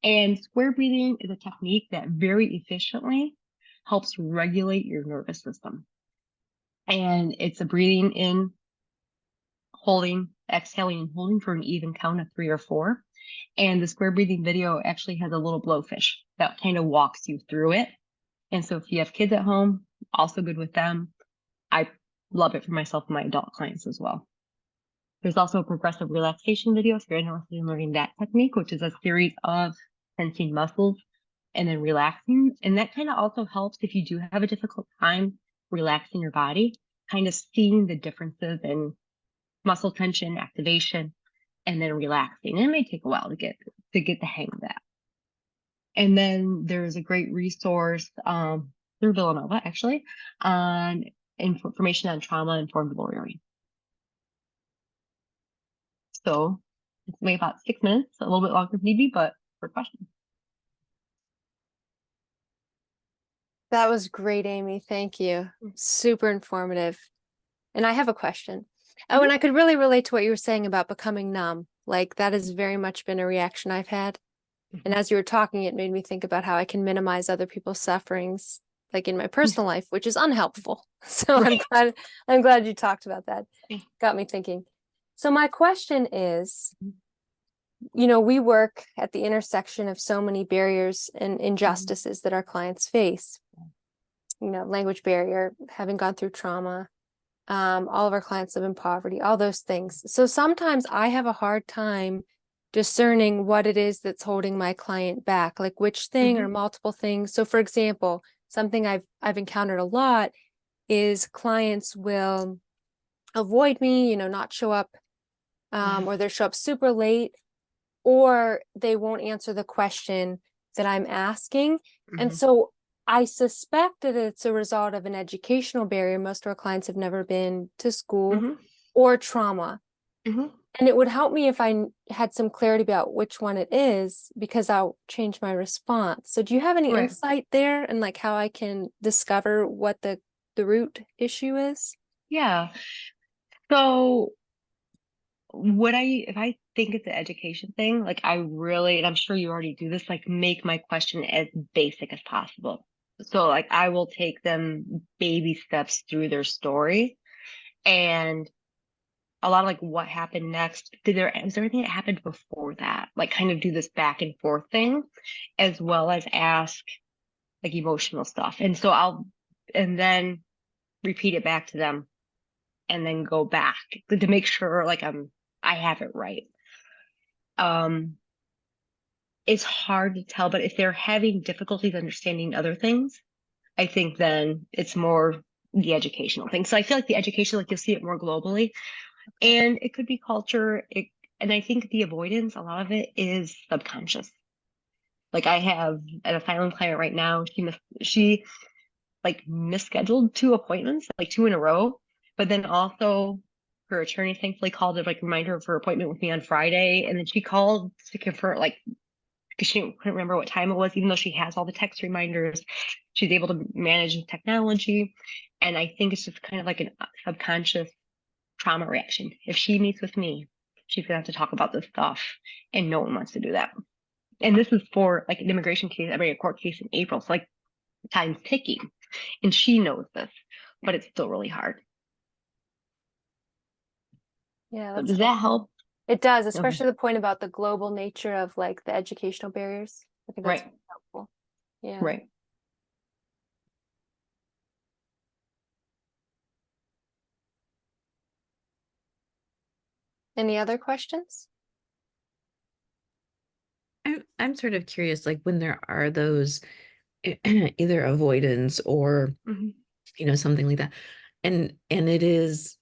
Speaker 2: And square breathing is a technique that very efficiently helps regulate your nervous system. And it's a breathing in, holding, exhaling, and holding for an even count of 3 or 4. And the square breathing video actually has a little blowfish that kind of walks you through it. And so if you have kids at home, also good with them. I love it for myself and my adult clients as well. There's also a progressive relaxation video if you're interested in learning that technique, which is a series of tensing muscles and then relaxing. And that kind of also helps if you do have a difficult time relaxing your body, kind of seeing the differences in muscle tension, activation, and then relaxing. And it may take a while to get the hang of that. And then there's a great resource through Villanova, actually, on information on trauma-informed lawyering. So it's maybe about 6 minutes, a little bit longer if need be, but for questions.
Speaker 1: That was great, Aimee. Thank you. Super informative. And I have a question. Oh, and I could really relate to what you were saying about becoming numb. Like that has very much been a reaction I've had. And as you were talking, it made me think about how I can minimize other people's sufferings, like in my personal life, which is unhelpful. So
Speaker 2: Right.
Speaker 1: I'm glad you talked about that. Got me thinking. So my question is, we work at the intersection of so many barriers and injustices that our clients face. Language barrier, having gone through trauma, all of our clients live in poverty, all those things. So sometimes I have a hard time discerning what it is that's holding my client back, like which thing or multiple things. So for example, something I've encountered a lot is clients will avoid me, not show up, or they'll show up super late, or they won't answer the question that I'm asking. And so I suspect that it's a result of an educational barrier. Most of our clients have never been to school or trauma. And it would help me if I had some clarity about which one it is, because I'll change my response. So do you have any insight there and like how I can discover what the root issue is?
Speaker 2: Yeah. So if I think it's an education thing, like and I'm sure you already do this, like make my question as basic as possible. So like I will take them baby steps through their story and a lot of like what happened next. Was there anything that happened before that? Like kind of do this back and forth thing, as well as ask like emotional stuff. And so and then repeat it back to them and then go back to make sure like I have it right. Um, it's hard to tell, but if they're having difficulties understanding other things, I think then it's more the educational thing. So I feel like the education, like you'll see it more globally, and it could be culture. And I think the avoidance, a lot of it is subconscious. Like I have an asylum client right now. She like misscheduled 2 appointments, like 2 in a row, but then also her attorney thankfully called to like remind her of her appointment with me on Friday. And then she called to confirm, like, because she couldn't remember what time it was, even though she has all the text reminders. She's able to manage technology. And I think it's just kind of like a subconscious trauma reaction. If she meets with me, she's gonna have to talk about this stuff, and no one wants to do that. And this is for like an immigration case, I mean a court case in April. So like time's ticking, and she knows this, but it's still really hard.
Speaker 1: Yeah,
Speaker 2: So
Speaker 1: that's
Speaker 2: does that help?
Speaker 1: it does,
Speaker 2: Okay.
Speaker 1: especially the point about the global nature of like the educational barriers. I think that's
Speaker 2: Right.
Speaker 1: helpful. Yeah.
Speaker 2: Right.
Speaker 1: Any other questions?
Speaker 3: I'm sort of curious, like when there are those either avoidance or
Speaker 2: Mhm.
Speaker 3: something like that, and it is,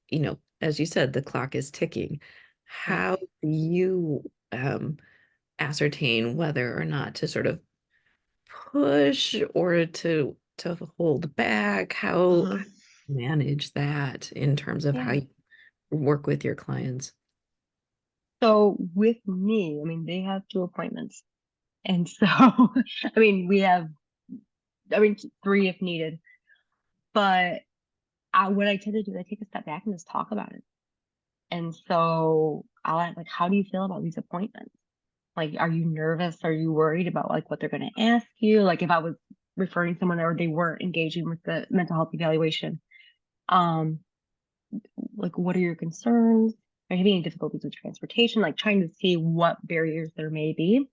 Speaker 3: as you said, the clock is ticking.
Speaker 2: Right.
Speaker 3: How do you ascertain whether or not to sort of push or to hold back? How
Speaker 2: Mhm.
Speaker 3: manage that in terms of how
Speaker 1: Yeah.
Speaker 3: you work with your clients?
Speaker 2: So with me, I mean, they have 2 appointments. And so, I mean, I mean, 3 if needed. But what I tend to do is I take a step back and just talk about it. And so I'll ask, like, how do you feel about these appointments? Like, are you nervous? Are you worried about like what they're going to ask you? Like if I was referring someone or they weren't engaging with the mental health evaluation, um, like what are your concerns? Are you having any difficulties with transportation? Like trying to see what barriers there may be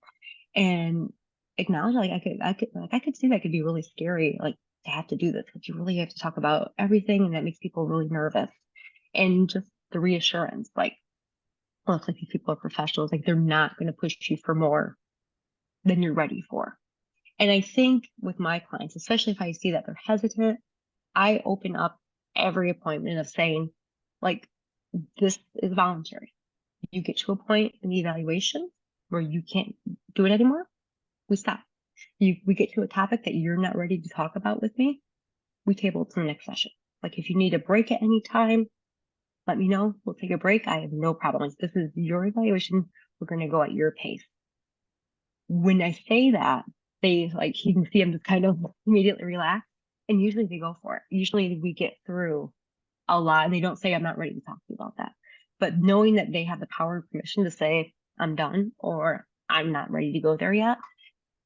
Speaker 2: and acknowledge like I could see that could be really scary, like to have to do this because you really have to talk about everything and that makes people really nervous. And just the reassurance, like, look, like these people are professionals, like they're not going to push you for more than you're ready for. And I think with my clients, especially if I see that they're hesitant, I open up every appointment of saying, like, this is voluntary. You get to a point in the evaluation where you can't do it anymore, we stop. We get to a topic that you're not ready to talk about with me, we table it to the next session. Like if you need a break at any time, let me know. We'll take a break. I have no problem. Like, this is your evaluation. We're going to go at your pace. When I say that, they like, you can see them just kind of immediately relax. And usually they go for it. Usually we get through a lot and they don't say, I'm not ready to talk to you about that. But knowing that they have the power of permission to say, I'm done or I'm not ready to go there yet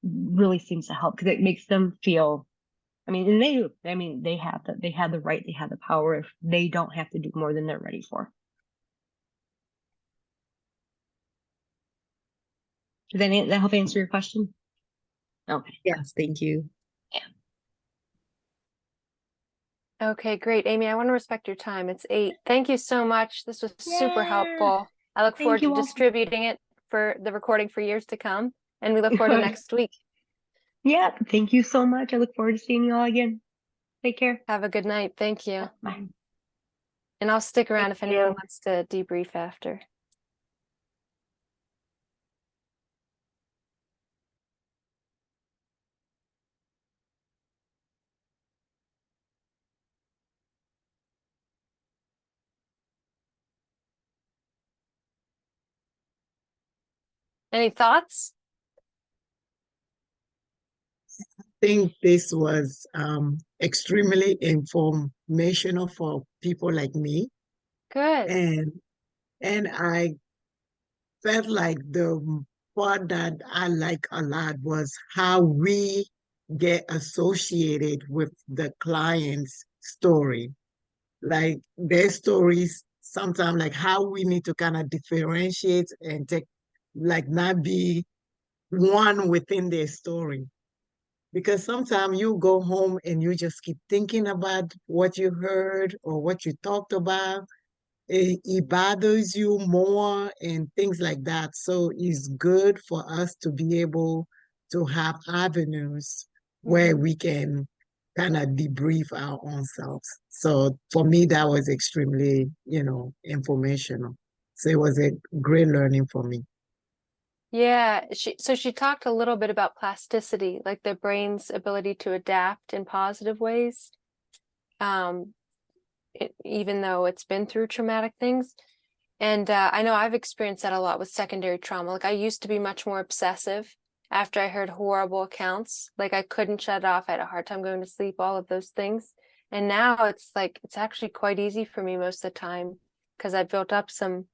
Speaker 2: really seems to help because it makes them feel, I mean, and they do. I mean, they have the right, they have the power if they don't have to do more than they're ready for. Does that help answer your question? Okay.
Speaker 3: Yes, thank you.
Speaker 1: Okay, great. Aimee, I want to respect your time. It's 8. Thank you so much. This was super
Speaker 2: Yeah.
Speaker 1: helpful. I look
Speaker 2: Thank
Speaker 1: forward to
Speaker 2: you all.
Speaker 1: distributing it for the recording for years to come. And we look forward to next week.
Speaker 2: Yeah. Thank you so much. I look forward to seeing you all again. Take care.
Speaker 1: Have a good night. Thank you.
Speaker 2: Bye.
Speaker 1: And I'll stick around
Speaker 2: Thank
Speaker 1: if anyone
Speaker 2: you.
Speaker 1: wants to debrief after. Any thoughts?
Speaker 4: Think this was extremely informational for people like me.
Speaker 1: Good.
Speaker 4: And I felt like the part that I like a lot was how we get associated with the client's story. Like their stories sometimes like how we need to kind of differentiate and take, like not be one within their story. Because sometimes you go home and you just keep thinking about what you heard or what you talked about. It bothers you more and things like that. So it's good for us to be able to have avenues where we can kind of debrief our own selves. So for me, that was extremely, informational. So it was a great learning for me.
Speaker 1: Yeah, she talked a little bit about plasticity, like the brain's ability to adapt in positive ways, even though it's been through traumatic things. And I know I've experienced that a lot with secondary trauma. Like I used to be much more obsessive after I heard horrible accounts. Like I couldn't shut it off. I had a hard time going to sleep, all of those things. And now it's like it's actually quite easy for me most of the time because I've built up some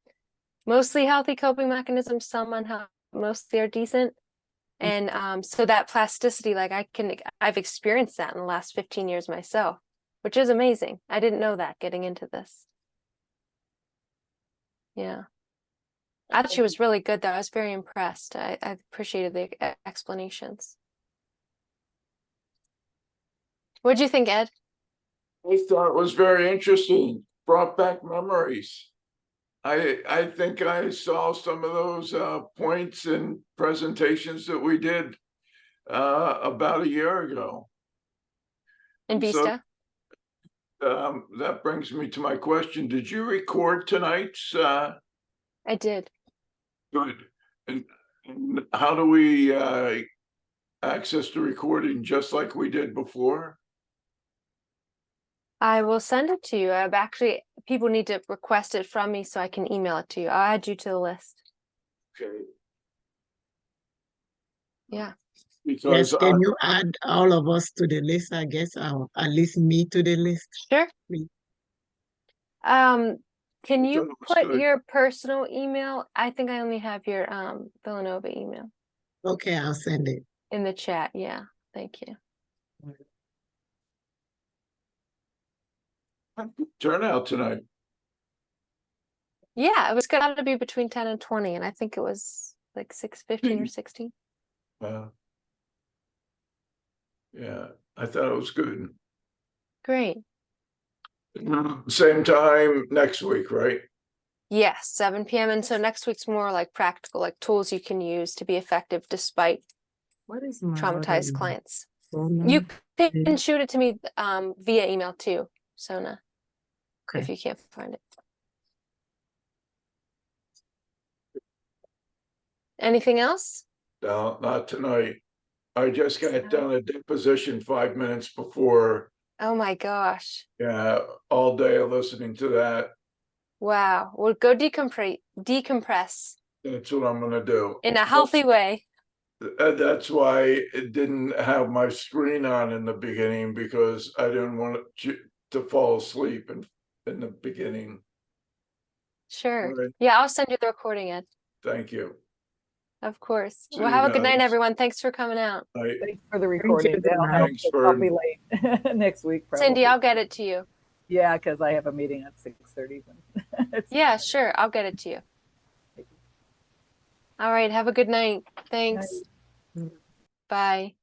Speaker 1: mostly healthy coping mechanisms, some unhealthy, mostly are decent. And so that plasticity, like I've experienced that in the last 15 years myself, which is amazing. I didn't know that getting into this. Yeah. I thought she was really good though. I was very impressed. I appreciated the explanations. What'd you think, Ed?
Speaker 5: I thought it was very interesting, brought back memories. I think I saw some of those points and presentations that we did about a year ago.
Speaker 1: In
Speaker 5: So
Speaker 1: Vista?
Speaker 5: that brings me to my question. Did you record tonight's?
Speaker 1: I did.
Speaker 5: Good. And how do we access the recording just like we did before?
Speaker 1: I will send it to you. I've actually, people need to request it from me so I can email it to you. I'll add you to the list.
Speaker 5: Okay.
Speaker 1: Yeah.
Speaker 5: Because
Speaker 4: Yes, can you add all of us to the list, I guess, or at least me to the list?
Speaker 1: Sure.
Speaker 4: Please.
Speaker 1: Can
Speaker 5: I
Speaker 1: you
Speaker 5: thought it was
Speaker 1: put
Speaker 5: good.
Speaker 1: your personal email? I think I only have your Villanova email
Speaker 4: Okay, I'll send it.
Speaker 1: in the chat. Yeah. Thank you.
Speaker 5: Turnout tonight.
Speaker 1: Yeah, it was got to be between 10 and 20, and I think it was like 6:15 or 16.
Speaker 5: Yeah, I thought it was good.
Speaker 1: Great.
Speaker 5: Same time next week, right?
Speaker 1: Yes, 7 p.m. And so next week's more like practical, like tools you can use to be effective despite
Speaker 4: What is my
Speaker 1: traumatized
Speaker 4: other
Speaker 1: clients.
Speaker 4: phone
Speaker 1: You
Speaker 4: number?
Speaker 1: can shoot it to me via email too, Sona, if
Speaker 4: Okay.
Speaker 1: you can't find it. Anything else?
Speaker 5: No, not tonight. I just got done a deposition 5 minutes before.
Speaker 1: Oh my gosh.
Speaker 5: Yeah, all day listening to that.
Speaker 1: Wow. Well, go decompress
Speaker 5: That's what I'm gonna do.
Speaker 1: in a healthy way.
Speaker 5: That's why it didn't have my screen on in the beginning, because I didn't want to fall asleep in the beginning.
Speaker 1: Sure.
Speaker 5: All right.
Speaker 1: Yeah, I'll send you the recording, Ed.
Speaker 5: Thank you.
Speaker 1: Of course.
Speaker 5: See
Speaker 1: Well,
Speaker 5: you
Speaker 1: have a good night,
Speaker 5: guys.
Speaker 1: everyone. Thanks for coming out.
Speaker 6: Thanks for the recording.
Speaker 4: Good
Speaker 6: That'll
Speaker 4: night.
Speaker 6: help
Speaker 5: Thanks,
Speaker 6: 'cause
Speaker 5: Vern.
Speaker 6: I'll be late next week probably.
Speaker 1: Cindy, I'll get it to you.
Speaker 6: Yeah, because I have a meeting at 6:30.
Speaker 1: Yeah, sure. I'll get it to you. All right. Have a good night. Thanks. Bye.